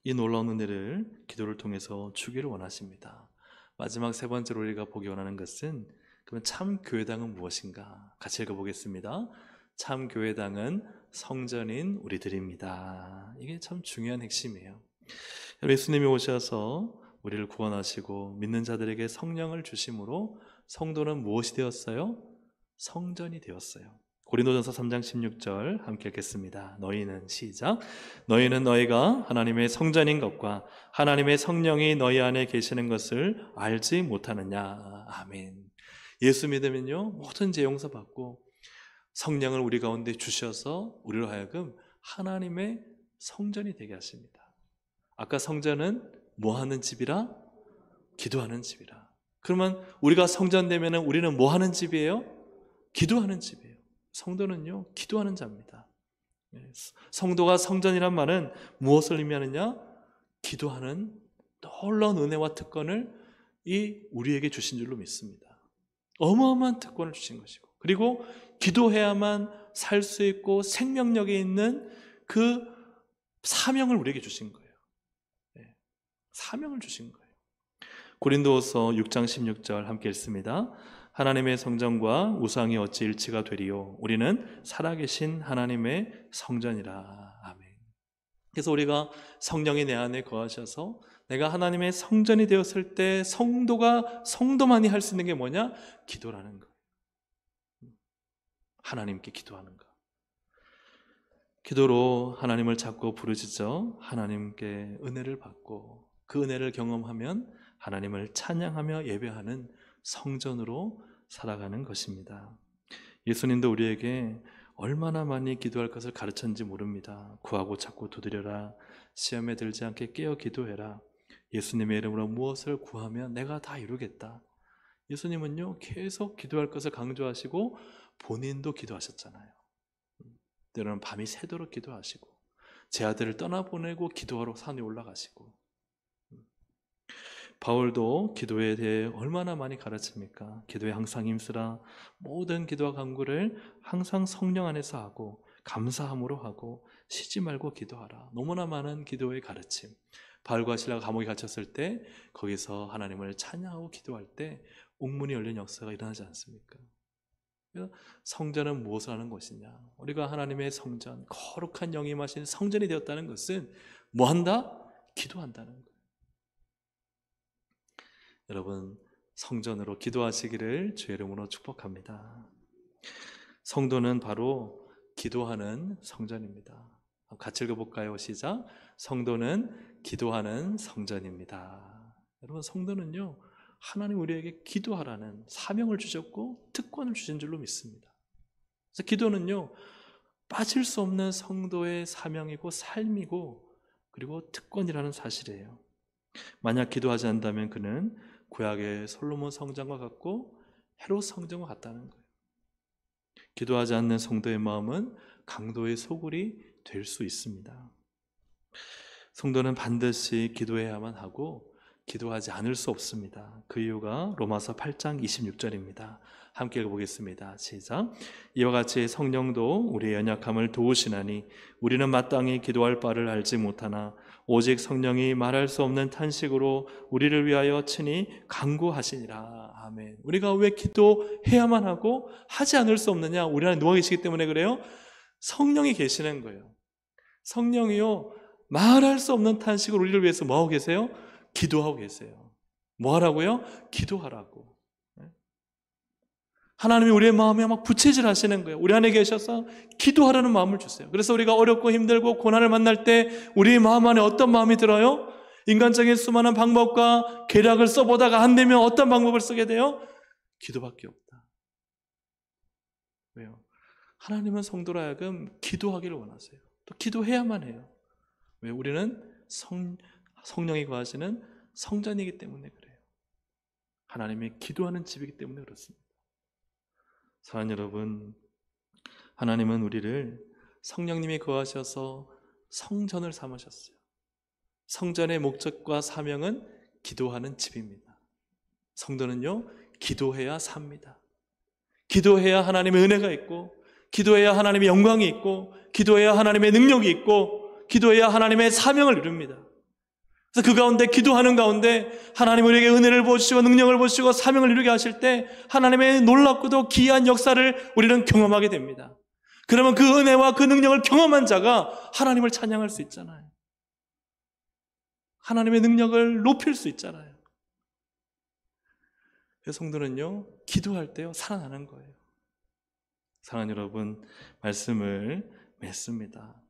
이 놀라운 은혜를 기도를 통해서 주기를 원하십니다. 마지막 세 번째로 우리가 보기 원하는 것은, 그러면 참 교회당은 무엇인가? 같이 읽어보겠습니다. 참 교회당은 성전인 우리들입니다. 이게 참 중요한 핵심이에요. 예수님이 오셔서 우리를 구원하시고 믿는 자들에게 성령을 주심으로 성도는 무엇이 되었어요? 성전이 되었어요. 고린도전서 3장 16절 함께 읽겠습니다. 너희는 시작. 너희는 너희가 하나님의 성전인 것과 하나님의 성령이 너희 안에 계시는 것을 알지 못하느냐. 아멘. 예수 믿으면요 모든 죄 용서받고 성령을 우리 가운데 주셔서 우리로 하여금 하나님의 성전이 되게 하십니다. 아까 성전은 뭐 하는 집이라? 기도하는 집이라. 그러면 우리가 성전 되면 우리는 뭐 하는 집이에요? 기도하는 집이에요. 성도는요 기도하는 자입니다. 성도가 성전이란 말은 무엇을 의미하느냐? 기도하는 놀라운 은혜와 특권을 우리에게 주신 줄로 믿습니다. 어마어마한 특권을 주신 것이고, 그리고 기도해야만 살 수 있고 생명력이 있는 그 사명을 우리에게 주신 거예요. 사명을 주신 거예요. 고린도후서 6장 16절 함께 읽습니다. 하나님의 성전과 우상이 어찌 일치가 되리요? 우리는 살아계신 하나님의 성전이라. 아멘. 그래서 우리가 성령이 내 안에 거하셔서 내가 하나님의 성전이 되었을 때 성도만이 할 수 있는 게 뭐냐? 기도라는 거예요. 하나님께 기도하는 거. 기도로 하나님을 찾고 부르짖어 하나님께 은혜를 받고 그 은혜를 경험하면 하나님을 찬양하며 예배하는 성전으로 살아가는 것입니다. 예수님도 우리에게 얼마나 많이 기도할 것을 가르쳤는지 모릅니다. 구하고 찾고 두드려라. 시험에 들지 않게 깨어 기도해라. 예수님의 이름으로 무엇을 구하면 내가 다 이루겠다. 예수님은요 계속 기도할 것을 강조하시고 본인도 기도하셨잖아요. 때로는 밤이 새도록 기도하시고 제 아들을 떠나보내고 기도하러 산에 올라가시고, 바울도 기도에 대해 얼마나 많이 가르칩니까? 기도에 항상 힘쓰라. 모든 기도와 간구를 항상 성령 안에서 하고 감사함으로 하고 쉬지 말고 기도하라. 너무나 많은 기도의 가르침. 바울과 실라가 감옥에 갇혔을 때 거기서 하나님을 찬양하고 기도할 때 옥문이 열린 역사가 일어나지 않습니까? 성전은 무엇을 하는 것이냐? 우리가 하나님의 성전, 거룩한 영이 임하신 성전이 되었다는 것은 뭐 한다? 기도한다는 거예요. 여러분 성전으로 기도하시기를 주의 이름으로 축복합니다. 성도는 바로 기도하는 성전입니다. 같이 읽어볼까요? 시작. 성도는 기도하는 성전입니다. 여러분 성도는요 하나님 우리에게 기도하라는 사명을 주셨고 특권을 주신 줄로 믿습니다. 그래서 기도는요 빠질 수 없는 성도의 사명이고 삶이고 그리고 특권이라는 사실이에요. 만약 기도하지 않는다면 그는 구약의 솔로몬 성전과 같고 헤롯 성전과 같다는 거예요. 기도하지 않는 성도의 마음은 강도의 소굴이 될 수 있습니다. 성도는 반드시 기도해야만 하고 기도하지 않을 수 없습니다. 그 이유가 로마서 8장 26절입니다. 함께 읽어보겠습니다. 시작. 이와 같이 성령도 우리의 연약함을 도우시나니 우리는 마땅히 기도할 바를 알지 못하나 오직 성령이 말할 수 없는 탄식으로 우리를 위하여 친히 간구하시니라. 아멘. 우리가 왜 기도해야만 하고 하지 않을 수 없느냐? 우리 안에 누워 계시기 때문에 그래요. 성령이 계시는 거예요. 성령이요 말할 수 없는 탄식으로 우리를 위해서 뭐하고 계세요? 기도하고 계세요. 뭐 하라고요? 기도하라고. 하나님이 우리의 마음에 막 부채질 하시는 거예요. 우리 안에 계셔서 기도하라는 마음을 주세요. 그래서 우리가 어렵고 힘들고 고난을 만날 때 우리의 마음 안에 어떤 마음이 들어요? 인간적인 수많은 방법과 계략을 써보다가 안 되면 어떤 방법을 쓰게 돼요? 기도밖에 없다. 왜요? 하나님은 성도로 하여금 기도하기를 원하세요. 또 기도해야만 해요. 왜? 우리는 성령이 거하시는 성전이기 때문에 그래요. 하나님의 기도하는 집이기 때문에 그렇습니다. 사랑하는 여러분, 하나님은 우리를 성령님이 거하셔서 성전을 삼으셨어요. 성전의 목적과 사명은 기도하는 집입니다. 성도는요 기도해야 삽니다. 기도해야 하나님의 은혜가 있고, 기도해야 하나님의 영광이 있고, 기도해야 하나님의 능력이 있고, 기도해야 하나님의 사명을 이룹니다. 그래서 그 가운데 기도하는 가운데 하나님 우리에게 은혜를 보시고 능력을 보시고 사명을 이루게 하실 때 하나님의 놀랍고도 기이한 역사를 우리는 경험하게 됩니다. 그러면 그 은혜와 그 능력을 경험한 자가 하나님을 찬양할 수 있잖아요. 하나님의 능력을 높일 수 있잖아요. 그래서 성도는요 기도할 때요 살아나는 거예요. 사랑하는 여러분, 말씀을 맺습니다.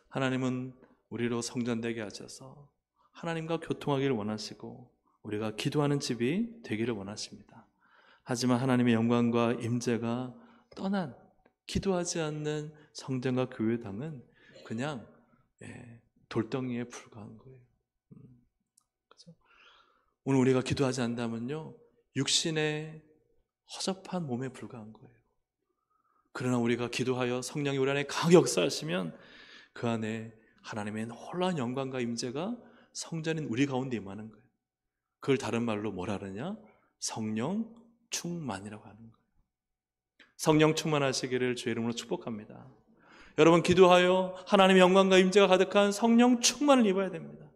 하나님은 우리로 성전되게 하셔서 하나님과 교통하기를 원하시고 우리가 기도하는 집이 되기를 원하십니다. 하지만 하나님의 영광과 임재가 떠난 기도하지 않는 성전과 교회당은 그냥 돌덩이에 불과한 거예요. 그렇죠? 오늘 우리가 기도하지 않는다면요, 육신의 허접한 몸에 불과한 거예요. 그러나 우리가 기도하여 성령이 우리 안에 강하게 역사하시면 그 안에 하나님의 놀라운 영광과 임재가 성전인 우리 가운데 임하는 거예요. 그걸 다른 말로 뭐라 그러냐? 성령 충만이라고 하는 거예요. 성령 충만하시기를 주의 이름으로 축복합니다. 여러분, 기도하여 하나님의 영광과 임재가 가득한 성령 충만을 입어야 됩니다.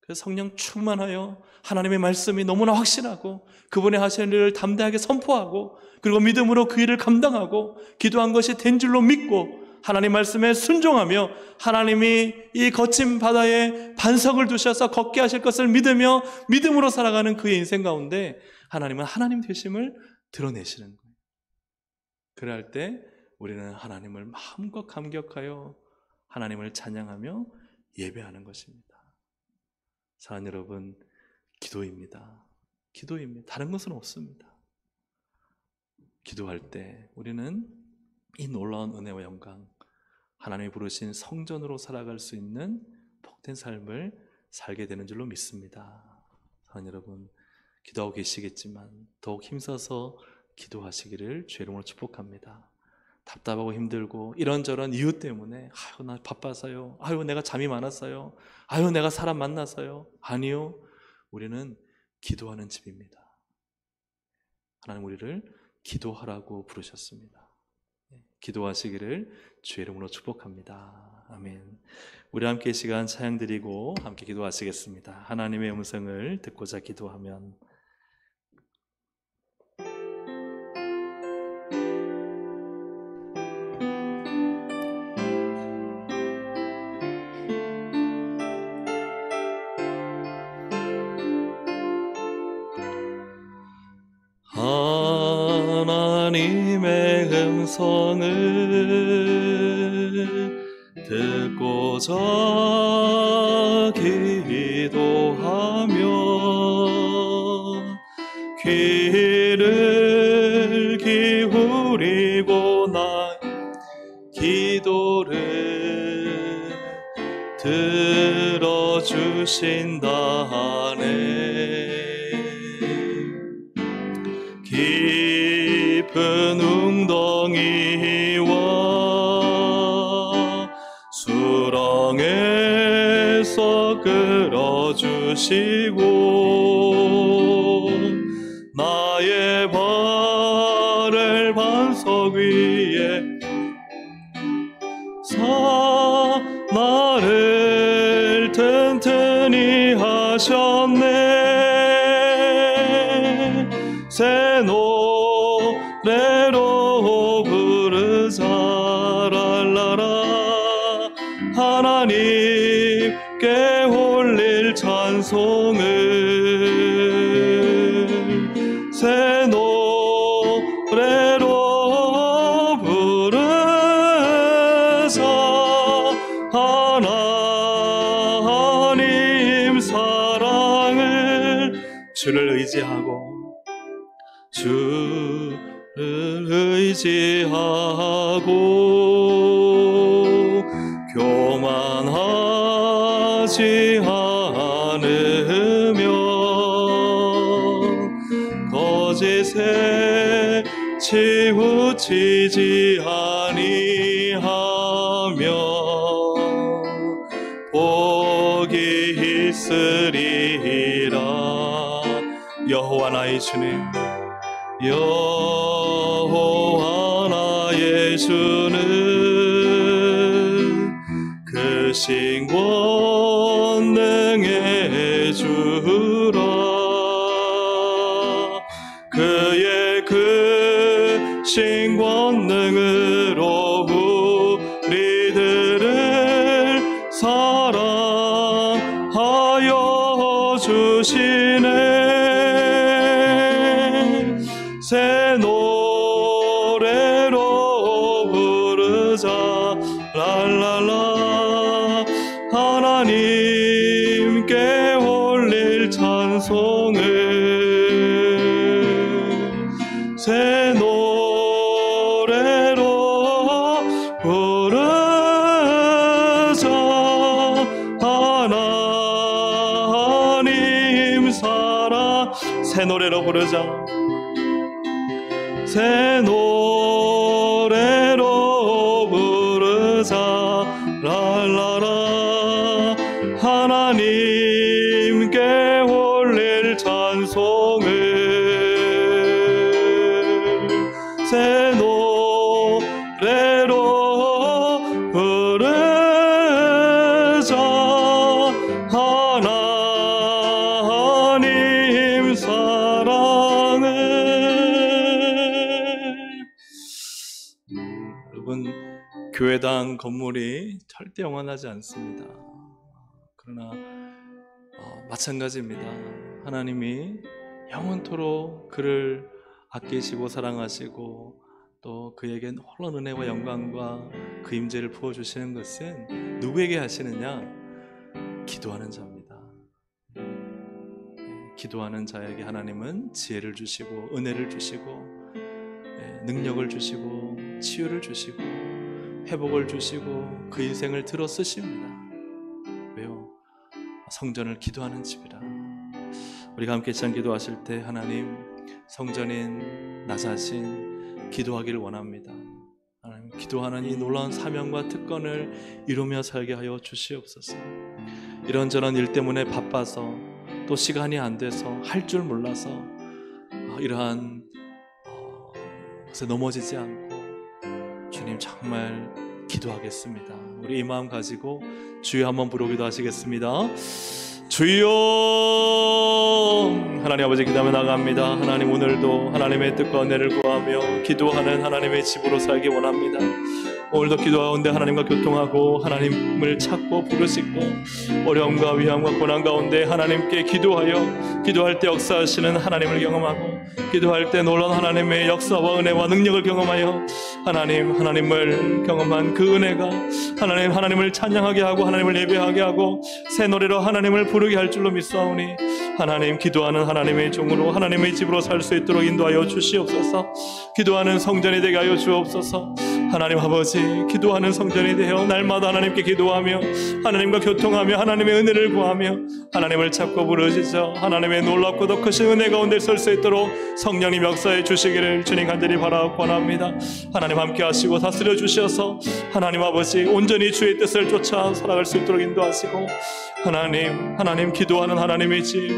그래서 성령 충만하여 하나님의 말씀이 너무나 확신하고 그분의 하시는 일을 담대하게 선포하고 그리고 믿음으로 그 일을 감당하고 기도한 것이 된 줄로 믿고 하나님 말씀에 순종하며 하나님이 이 거친 바다에 반석을 두셔서 걷게 하실 것을 믿으며 믿음으로 살아가는 그의 인생 가운데 하나님은 하나님 되심을 드러내시는 거예요. 그럴 때 우리는 하나님을 마음껏 감격하여 하나님을 찬양하며 예배하는 것입니다. 사랑하는 여러분, 기도입니다. 기도입니다. 다른 것은 없습니다. 기도할 때 우리는 이 놀라운 은혜와 영광, 하나님이 부르신 성전으로 살아갈 수 있는 복된 삶을 살게 되는 줄로 믿습니다. 사랑하는 여러분, 기도하고 계시겠지만 더욱 힘써서 기도하시기를 주의 이름으로 축복합니다. 답답하고 힘들고 이런저런 이유 때문에 아유 나 바빠서요, 아유 내가 잠이 많았어요, 아유 내가 사람 만나서요. 아니요, 우리는 기도하는 집입니다. 하나님 우리를 기도하라고 부르셨습니다. 기도하시기를 주의 이름으로 축복합니다. 아멘. 우리 함께 이 시간 찬양 드리고 함께 기도하시겠습니다. 하나님의 음성을 듣고자 기도하면 하나님의 음성을 듣고자 기도하며 귀를 기울이고 나 기도를 들어주신다네. 깊은 웅덩이와 수렁에서 끌어주시고 나의 발을 반석 위에 나를 튼튼히 하셨네. 새 노래로 부르자 랄라라. 하나님께 올릴 찬송을 새 노래로 부르자. 하나님 사랑을 주를 의지하고 주를 의지하고 교만하지 않으며 거짓에 치우치지 아니하며 복이 있으리라. 여호와 나의 주님, 여호와 나의 주는 크신 권능의 주라. 그의 크신 권능으로 우리들을 사랑하여 주시네. 새 노래 부르자 랄랄라 하나님께 올릴 찬송을 새 노래로 부르자 하나님 사랑 새 노래로 부르자 새 노래로 부르자 랄라라 하나님께 올릴 찬송을 새 노래로 부르자 하나님 사랑을. 여러분, 교회당 건물이 절대 영원하지 않습니다. 그러나 마찬가지입니다. 하나님이 영원토록 그를 아끼시고 사랑하시고 또 그에게 홀로 은혜와 영광과 그 임재를 부어주시는 것은 누구에게 하시느냐? 기도하는 자입니다. 기도하는 자에게 하나님은 지혜를 주시고 은혜를 주시고 능력을 주시고 치유를 주시고 회복을 주시고 그 인생을 들어 쓰십니다. 왜요? 성전을 기도하는 집이라. 우리가 함께 찬 기도하실 때 하나님, 성전인 나 자신 기도하기를 원합니다. 하나님, 기도하는 이 놀라운 사명과 특권을 이루며 살게 하여 주시옵소서. 이런저런 일 때문에 바빠서 또 시간이 안 돼서 할 줄 몰라서 이러한 것에 넘어지지 않고 주님 정말 기도하겠습니다. 우리 이 마음 가지고 주여 한번 부르기도 하시겠습니다. 주여. 하나님 아버지 기도하며 나갑니다. 하나님, 오늘도 하나님의 뜻과 은혜를 구하며 기도하는 하나님의 집으로 살기 원합니다. 오늘도 기도 가운데 하나님과 교통하고 하나님을 찾고 부르짖고 어려움과 위험과 고난 가운데 하나님께 기도하여 기도할 때 역사하시는 하나님을 경험하고 기도할 때 놀라운 하나님의 역사와 은혜와 능력을 경험하여 하나님을 경험한 그 은혜가 하나님을 찬양하게 하고 하나님을 예배하게 하고 새 노래로 하나님을 부르게 할 줄로 믿사오니 하나님, 기도하는 하나님의 종으로 하나님의 집으로 살 수 있도록 인도하여 주시옵소서. 기도하는 성전이 되게 하여 주옵소서. 하나님 아버지, 기도하는 성전이 되어 날마다 하나님께 기도하며 하나님과 교통하며 하나님의 은혜를 구하며 하나님을 찾고 부르짖어 하나님의 놀랍고 더 크신 은혜 가운데 설 수 있도록 성령님 역사해 주시기를 주님 간절히 바라고 원합니다. 하나님 함께 하시고 다스려 주셔서 하나님 아버지, 온전히 주의 뜻을 쫓아 살아갈 수 있도록 인도하시고 하나님 기도하는 하나님의 집,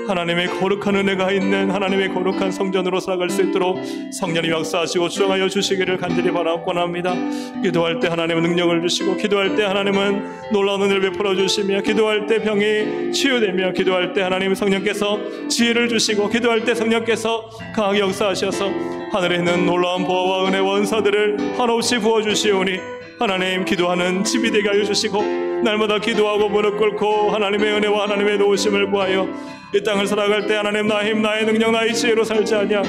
하나님의 거룩한 은혜가 있는 하나님의 거룩한 성전으로 살아갈 수 있도록 성령님 역사하시고 주장하여 주시기를 간절히 바라고 원합니다. 기도할 때 하나님은 능력을 주시고 기도할 때 하나님은 놀라운 은혜를 베풀어 주시며 기도할 때 병이 치유되며 기도할 때 하나님 성령께서 지혜를 주시고 기도할 때 성령께서 강하게 역사하셔서 하늘에 있는 놀라운 보호와 은혜와 은사들을 한없이 부어주시오니 하나님, 기도하는 집이 되게 하여 주시고 날마다 기도하고 무릎 꿇고 하나님의 은혜와 하나님의 도우심을 구하여 이 땅을 살아갈 때 하나님, 나의 힘, 나의 능력, 나의 지혜로 살지 아니하고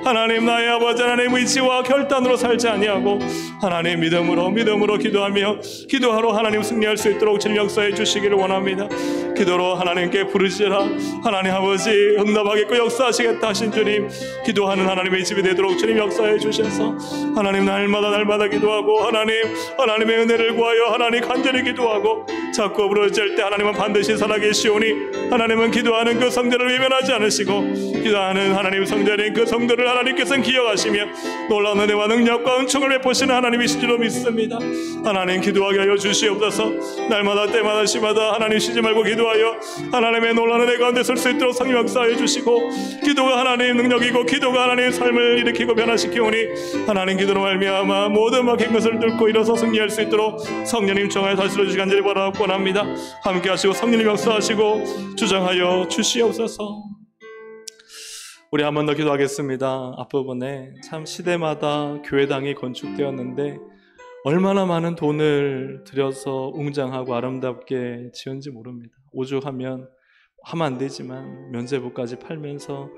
하나님, 나의 아버지 하나님의 의지와 결단으로 살지 아니하고 하나님 믿음으로 기도하며 기도하러 하나님 승리할 수 있도록 주님 역사해 주시기를 원합니다. 기도로 하나님께 부르시라. 하나님 아버지, 응답하겠고 역사하시겠다 하신 주님, 기도하는 하나님의 집이 되도록 주님 역사해 주셔서 하나님 날마다 기도하고 하나님의 은혜를 구하여 하나님 간절히 기도하고 자꾸 부르짖을 때 하나님은 반드시 살아계시오니 하나님은 기도하는 그 성전을 외면하지 않으시고 기도하는 하나님 성전인 그 성도를 하나님께서는 기억하시며 놀라운 은혜와 능력과 은총을 베푸시는 하나님이신 줄로 믿습니다. 하나님, 기도하게 하여 주시옵소서. 날마다 때마다 시마다 하나님 쉬지 말고 기도하여 하나님의 놀라운 은혜 가운데 설 수 있도록 성령 역사해 주시고 기도가 하나님 능력이고 기도가 하나님의 삶을 일으키고 변화시키오니 하나님, 기도로 말미암아 모든 막힌 것을 뚫고 일어서 승리할 수 있도록 성령님 정하여 다스려 주시기 간절히 바라고 원합니다. 함께 하시고 성령님 역사하시고 주장하여 주시옵소서. 우리 한 번 더 기도하겠습니다. 앞부분에 참 시대마다 교회당이 건축되었는데 얼마나 많은 돈을 들여서 웅장하고 아름답게 지은지 모릅니다. 오죽하면 하면 안 되지만 면제부까지 팔면서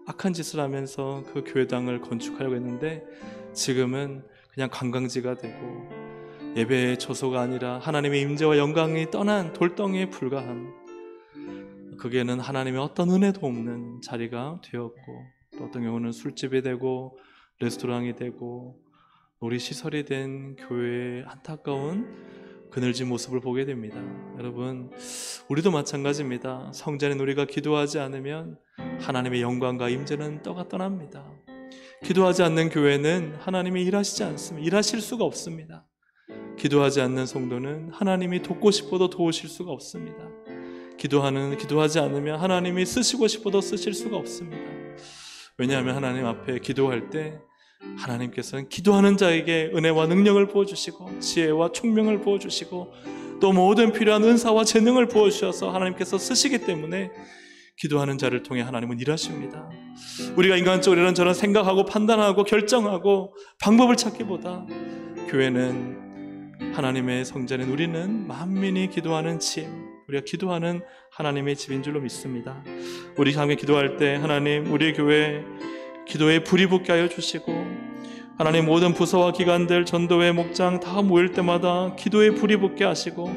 악한 짓을 하면서 그 교회당을 건축하려고 했는데 지금은 그냥 관광지가 되고 예배의 처소가 아니라 하나님의 임재와 영광이 떠난 돌덩이에 불과한, 거기에는 하나님의 어떤 은혜도 없는 자리가 되었고, 또 어떤 경우는 술집이 되고 레스토랑이 되고 놀이시설이 된 교회의 안타까운 그늘진 모습을 보게 됩니다. 여러분, 우리도 마찬가지입니다. 성전에 우리가 기도하지 않으면 하나님의 영광과 임재는 떠납니다. 기도하지 않는 교회는 하나님이 일하시지 않습니다. 일하실 수가 없습니다. 기도하지 않는 성도는 하나님이 돕고 싶어도 도우실 수가 없습니다. 기도하지 않으면 하나님이 쓰시고 싶어도 쓰실 수가 없습니다. 왜냐하면 하나님 앞에 기도할 때 하나님께서는 기도하는 자에게 은혜와 능력을 부어주시고 지혜와 총명을 부어주시고 또 모든 필요한 은사와 재능을 부어주셔서 하나님께서 쓰시기 때문에 기도하는 자를 통해 하나님은 일하십니다. 우리가 인간적으로 이런저런 생각하고 판단하고 결정하고 방법을 찾기보다 교회는 하나님의 성전인 우리는 만민이 기도하는 집, 우리가 기도하는 하나님의 집인 줄로 믿습니다. 우리 함께 기도할 때 하나님, 우리 교회 기도에 불이 붙게 하여 주시고, 하나님 모든 부서와 기관들, 전도회, 목장 다 모일 때마다 기도에 불이 붙게 하시고,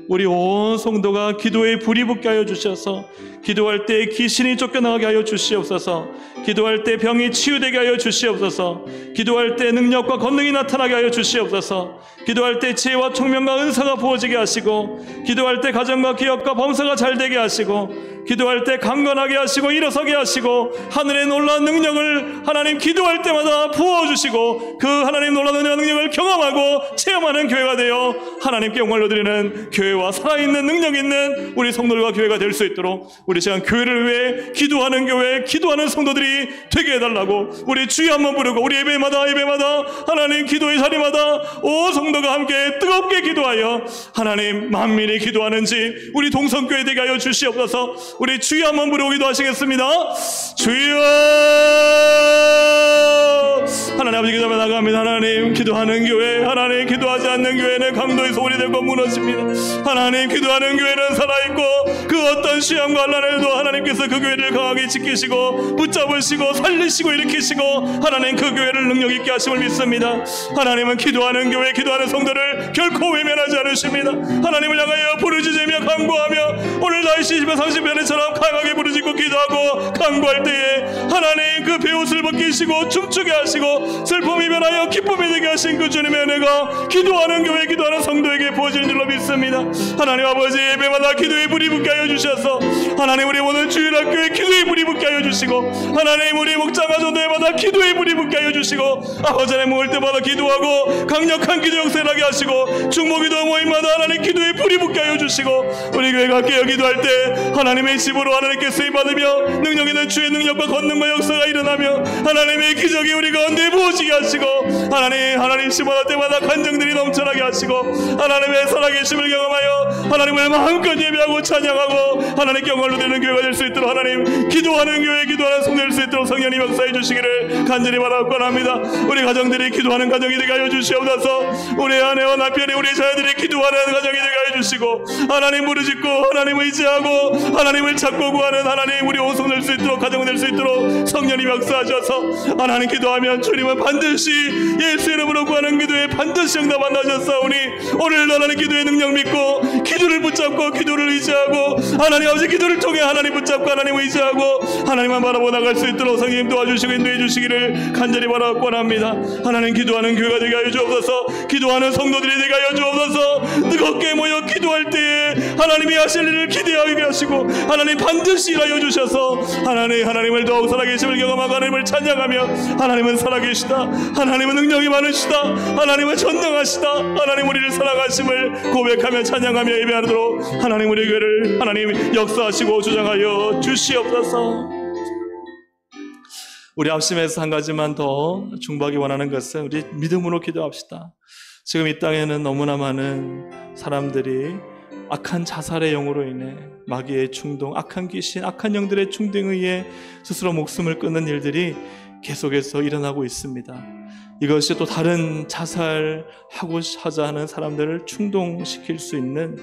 우리 온 성도가 기도에 불이 붙게 하여 주셔서 기도할 때 귀신이 쫓겨나게 하여 주시옵소서. 기도할 때 병이 치유되게 하여 주시옵소서. 기도할 때 능력과 권능이 나타나게 하여 주시옵소서. 기도할 때 지혜와 총명과 은사가 부어지게 하시고, 기도할 때 가정과 기업과 범사가 잘 되게 하시고, 기도할 때 강건하게 하시고 일어서게 하시고, 하늘의 놀라운 능력을 하나님 기도할 때마다 부어주시고, 그 하나님 놀라운 능력을 경험하고 체험하는 교회가 되어 하나님께 영광을 드리는 교회와 살아있는 능력 있는 우리 성도들과 교회가 될 수 있도록 우리 시간 교회를 위해 기도하는 교회, 기도하는 성도들이 되게 해달라고 우리 주여 한번 부르고, 우리 예배마다 하나님 기도의 자리마다 온 성도가 함께 뜨겁게 기도하여 하나님 만민이 기도하는 집, 우리 동성교회 되게 하여 주시옵소서. 우리 주여 한번 부르고 기도하시겠습니다. 주여! 하나님 아버지 기도하며 나갑니다. 하나님, 기도하는 교회, 하나님 기도하지 않는 교회는 강도의 소리 되고 무너집니다. 하나님, 기도하는 교회는 살아있고 그 어떤 시험과 환난에도 하나님께서 그 교회를 강하게 지키시고 붙잡으시고 살리시고 일으키시고 하나님 그 교회를 능력 있게 하심을 믿습니다. 하나님은 기도하는 교회, 기도하는 성도를 결코 외면하지 않으십니다. 하나님을 향하여 부르짖으며 간구하며 오늘 날씨 30편에처럼 강하게 부르짖고 기도하고 간구할 때에 하나님 그 베옷을 벗기시고 춤추게 하시고 슬픔이 변하여 기쁨이 되게 하신 그 주님의 은혜가 기도하는 교회, 기도하는 성도에게 부어지는 줄로 믿습니다. 하나님 아버지, 예배마다 기도의 불이 붙게 하여 주셔서 하나님 우리 오늘 주일학교에 기도의 불이 붙게 하여 주시고, 하나님 우리 목장과 전도회마다 기도의 불이 붙게 하여 주시고, 아버지 하나님 모일 때마다 기도하고 강력한 기도 역사를 하게 하시고, 중보기도 모임마다 하나님 기도의 불이 붙게 하여 주시고, 우리 교회가 깨어 기도할 때 하나님의 집으로 하나님께 쓰임받으며 능력 있는 주의 능력과 권능과 역사가 일어나며 하나님의 기적이 우리 가운데 부어지게 하시고, 하나님 심어할 때마다 간증들이 넘쳐나게 하시고, 하나님의 살아계심을 경험하여 하나님을 마음껏 예배하고 찬양하고 하나님께 영광을 드리는 교회가 될 수 있도록 하나님 기도하는 교회, 기도하는 성도 될 수 있도록 성령님 역사해 주시기를 간절히 바라고 합니다. 우리 가정들이 기도하는 가정이 되게 하여 주시옵소서. 우리 아내와 남편이, 우리 자녀들이 기도하는 가정이 되게 하여 주시고, 하나님 무릎짓고 하나님 의지하고 하나님을 찾고 구하는 하나님 우리 온 성도 될 수 있도록, 가정 될 수 있도록 성령님 역사하셔서 하나님 기도하면 주님은 반드시 예수 이름으로 구하는 기도에 반드시 응답한다셨사오니, 오늘도 하나님 기도의 능력 믿고 기도를 붙잡고 기도를 의지하고 하나님 아버지 기도를 통해 하나님 붙잡고 하나님 의지하고 하나님만 바라보 나갈 수 있도록 성령님 도와주시고 인도해 주시기를 간절히 바라고 합니다. 하나님 기도하는 교회가 되게 하여 주옵소서. 기도하는 성도들이 되게 하여 주옵소서. 뜨겁게 모여 기도할 때에 하나님이 하실 일을 기대하게 하시고 하나님 반드시 일하여 주셔서 하나님을 더욱 살아계심을 경험하고 하나님을 찬양하며, 하나님은 살아계시다, 하나님은 능력이 많으시다, 하나님은 전능하시다, 하나님 우리를 사랑하심을 고백하며 찬양하며 예배하도록 하나님 우리 교회를 하나님 역사하시고 주장하여 주시옵소서. 우리 앞심에서 한 가지만 더 중보하기 원하는 것은 우리 믿음으로 기도합시다. 지금 이 땅에는 너무나 많은 사람들이 악한 자살의 영으로 인해 마귀의 충동, 악한 귀신, 악한 영들의 충동에 의해 스스로 목숨을 끊는 일들이 계속해서 일어나고 있습니다. 이것이 또 다른 자살하고 하자 하는 사람들을 충동시킬 수 있는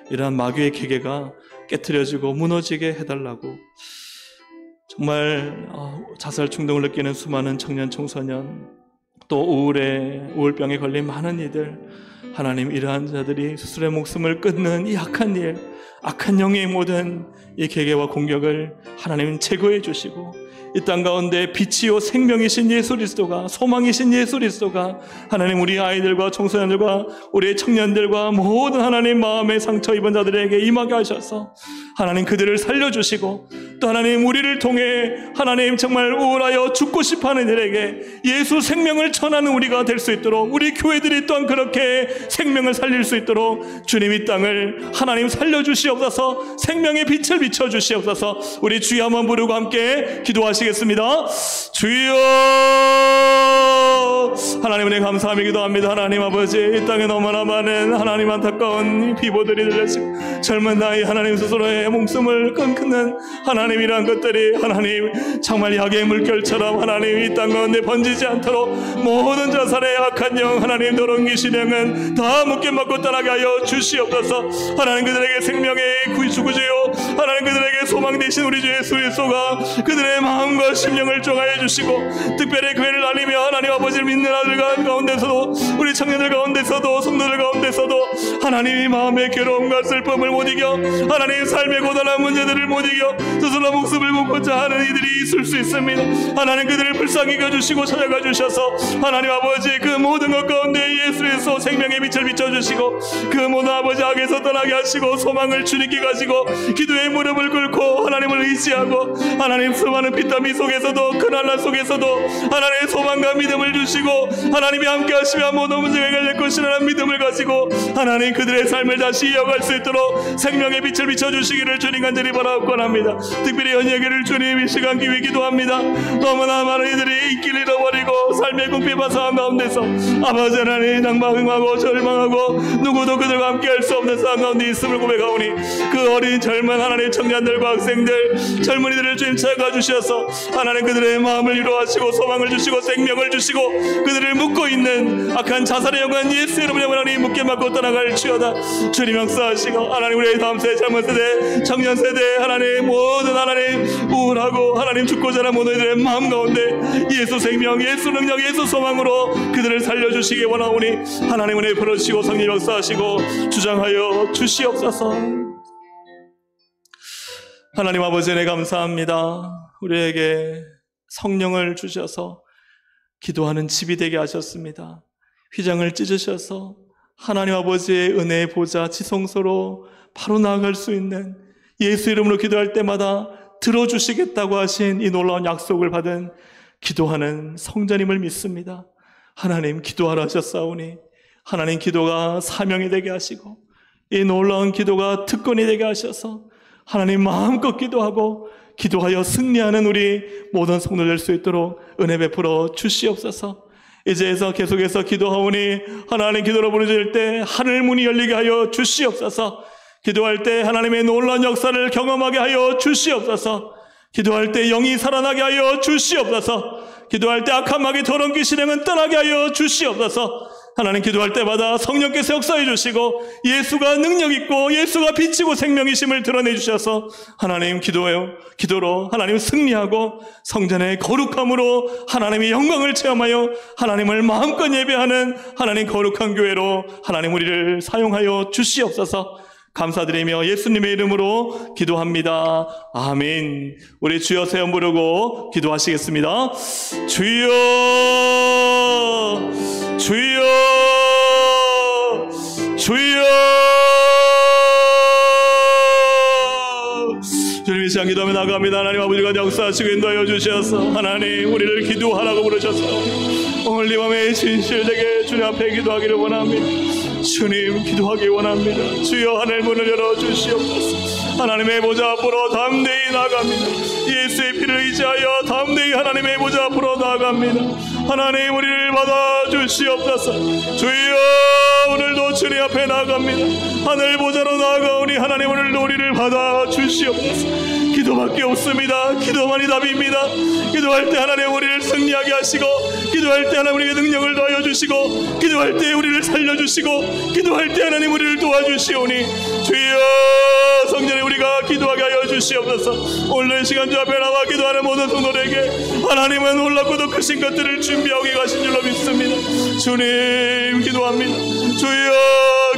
이러한 마귀의 계계가 깨트려지고 무너지게 해달라고, 정말 자살 충동을 느끼는 수많은 청년, 청소년, 또 우울병에 걸린 많은 이들, 하나님, 이러한 자들이 스스로의 목숨을 끊는 이 악한 일, 악한 영의 모든 이 계계와 공격을 하나님 제거해 주시고, 이 땅 가운데 빛이요 생명이신 예수 그리스도가, 소망이신 예수 그리스도가 하나님, 우리 아이들과 청소년들과 우리 청년들과 모든 하나님 마음의 상처 입은 자들에게 임하게 하셔서 하나님 그들을 살려주시고, 또 하나님 우리를 통해 하나님 정말 우울하여 죽고 싶어하는 이들에게 예수 생명을 전하는 우리가 될 수 있도록, 우리 교회들이 또한 그렇게 생명을 살릴 수 있도록 주님 이 땅을 하나님 살려주시옵소서. 생명의 빛을 비춰주시옵소서. 우리 주여 한번 부르고 함께 기도하시겠습니다. 주여, 하나님 은혜 감사하며 기도합니다. 하나님 아버지, 이 땅에 너무나 많은 하나님 안타까운 비보들이 들려지고 젊은 나이 하나님 스스로의 목숨을 끊는 하나님이란 것들이 하나님 정말 약의 물결처럼 하나님 이 땅 가운데 번지지 않도록 모든 자살의 악한 영, 하나님 더러운 귀신령은 다 묶임받고 떠나게 하여 주시옵소서. 하나님 그들에게 생명의 구주요, 하나님 그들에게 소망 되신 우리 주 예수 그리스도가 그들의 마음과 심령을 정하여 주시고, 특별히 교회를 다니며 하나님 아버지를 믿는 아들 가운데서도, 우리 청년들 가운데서도, 성도들 가운데서도 하나님이 마음의 괴로움과 슬픔을 못 이겨, 하나님 삶의 고단한 문제들을 못 이겨 스스로 목숨을 끊고자 하는 이들이 있을 수 있습니다. 하나님 그들을 불쌍히 여겨주시고 찾아가 주셔서 하나님 아버지 그 모든 것 가운데 예수 그리스도 생명의 빛을 비춰주시고, 그 모든 아버지 악에서 떠나게 하시고 소망을 주님께 가지고 기도의 무릎을 꿇고 하나님을 의지하고, 하나님 수많은 피땀이 속에서도 그날날 속에서도 하나님의 소망과 믿음을 주시고, 하나님이 함께 하시며 모든 문제가 해결될 것이라는 믿음을 가지고 하나님 그들의 삶을 다시 이어갈 수 있도록 생명의 빛을 비춰주시기를 주님 간절히 바라옵고합니다. 특별히 연예계를 주님 이 시간 기회 기도합니다. 너무나 많은 이들이 있기를 잃어버리고 삶의 궁핍한 가운데서 아버지 하나님 낭망하고 절망하고 누구도 그들과 함께 할 수 없는 상황 가운데 있음을 고백하오니, 그 어린 젊은 하나님 청년들과 학생들, 젊은이들을 주님 찾아가 주셔서 하나님 그들의 마음을 위로하시고 소망을 주시고 생명을 주시고, 그들을 묶고 있는 악한 자살의 영광 예수 이름으로 하나님 묶게 막고 떠나갈 주여다. 주님 역사하시고 하나님 우리의 다음 세대, 젊은 세대, 청년 세대, 하나님 모든 하나님 우울하고 하나님 죽고자 하는 모든 이들의 마음 가운데 예수 생명, 예수 능력, 예수 소망으로 그들을 살려주시기 원하오니 하나님 은혜 풀어주시고 성령 역사하시고 주장하여 주시옵소서. 하나님 아버지 은혜 감사합니다. 우리에게 성령을 주셔서 기도하는 집이 되게 하셨습니다. 휘장을 찢으셔서 하나님 아버지의 은혜의 보좌 지성소로 바로 나아갈 수 있는, 예수 이름으로 기도할 때마다 들어주시겠다고 하신 이 놀라운 약속을 받은 기도하는 성전임을 믿습니다. 하나님 기도하라 하셨사오니 하나님 기도가 사명이 되게 하시고, 이 놀라운 기도가 특권이 되게 하셔서 하나님 마음껏 기도하고 기도하여 승리하는 우리 모든 성도 될 수 있도록 은혜 베풀어 주시옵소서. 이제서 계속해서 기도하오니 하나님 기도로 부르짖을 때 하늘 문이 열리게 하여 주시옵소서. 기도할 때 하나님의 놀라운 역사를 경험하게 하여 주시옵소서. 기도할 때 영이 살아나게 하여 주시옵소서. 기도할 때 악한 마귀 더러운 귀신행은 떠나게 하여 주시옵소서. 하나님 기도할 때마다 성령께서 역사해 주시고 예수가 능력 있고 예수가 빛이고 생명이심을 드러내 주셔서 하나님 기도로 하나님 승리하고 성전의 거룩함으로 하나님의 영광을 체험하여 하나님을 마음껏 예배하는 하나님 거룩한 교회로 하나님 우리를 사용하여 주시옵소서. 감사드리며 예수님의 이름으로 기도합니다. 아멘. 우리 주여 세 번 부르고 기도하시겠습니다. 주여, 주여, 주여. 주님 이 시간 기도하며 나갑니다. 하나님 아버지가 역사하시고 인도하여 주셔서 하나님 우리를 기도하라고 부르셔서 오늘 이 밤에 진실되게 주님 앞에 기도하기를 원합니다. 주님 기도하기 원합니다. 주여 하늘 문을 열어주시옵소서. 하나님의 보좌 앞으로 담대히 나아갑니다. 예수의 피를 의지하여 담대히 하나님의 보좌 앞으로 나아갑니다. 하나님 우리를 받아주시옵소서. 주여 오늘도 주님 앞에 나아갑니다. 하늘 보좌로 나아가오니 하나님 오늘도 우리를 받아주시옵소서. 기도밖에 없습니다. 기도만이 답입니다. 기도할 때 하나님 우리를 승리하게 하시고, 기도할 때 하나님 우리에게 능력을 더하여 주시고, 기도할 때 우리를 살려주시고, 기도할 때 하나님 우리를 도와주시오니 주여 성전에 우리가 기도하게 하여 주시옵소서. 오늘 이 시간 주 앞에 나와 기도하는 모든 성도들에게 하나님은 놀랍고도 크신 것들을 준비하고 가신 줄로 믿습니다. 주님 기도합니다. 주여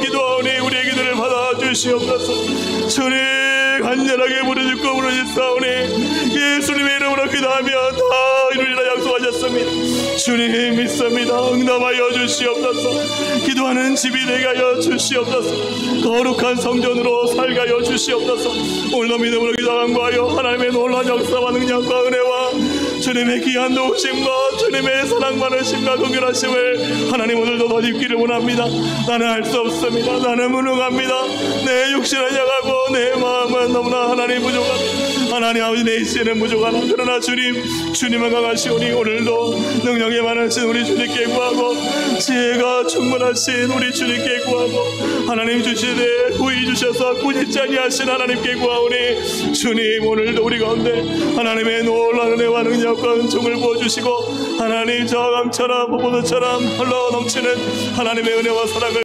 기도하오니 우리의 기도를 받아주시옵소서. 주님 간절하게 부르짖고 부르짖사오니 예수님의 이름으로 기도하면 다 이루리라 약속하셨습니다. 주님 믿습니다. 응답하여 주시옵소서. 기도하는 집이 되게 하여 주시옵소서. 거룩한 성전으로 살게 하여 주시옵소서. 오늘도 믿음으로 기도하여 하나님의 놀라운 역사와 능력과 은혜와 주님의 귀한 도우심과 주님의 사랑 많으심과 긍휼하심을 하나님 오늘도 더 입기를 원합니다. 나는 할 수 없습니다. 나는 무능합니다. 내 육신은 약하고 내 마음은 너무나 하나님 부족합니다. 하나님 아버지 내 인생은 부족하나 그러나 주님은 강하시오니 오늘도 능력이 많으신 우리 주님께 구하고 지혜가 충분하신 우리 주님께 구하고 하나님 주시되 구히 주셔서 꾸짖지 아니하신 하나님께 구하오니 주님 오늘도 우리 가운데 하나님의 놀라운 은혜와 능력과 은총을 부어주시고 하나님 저강처럼 보보도처럼 흘러 넘치는 하나님의 은혜와 사랑을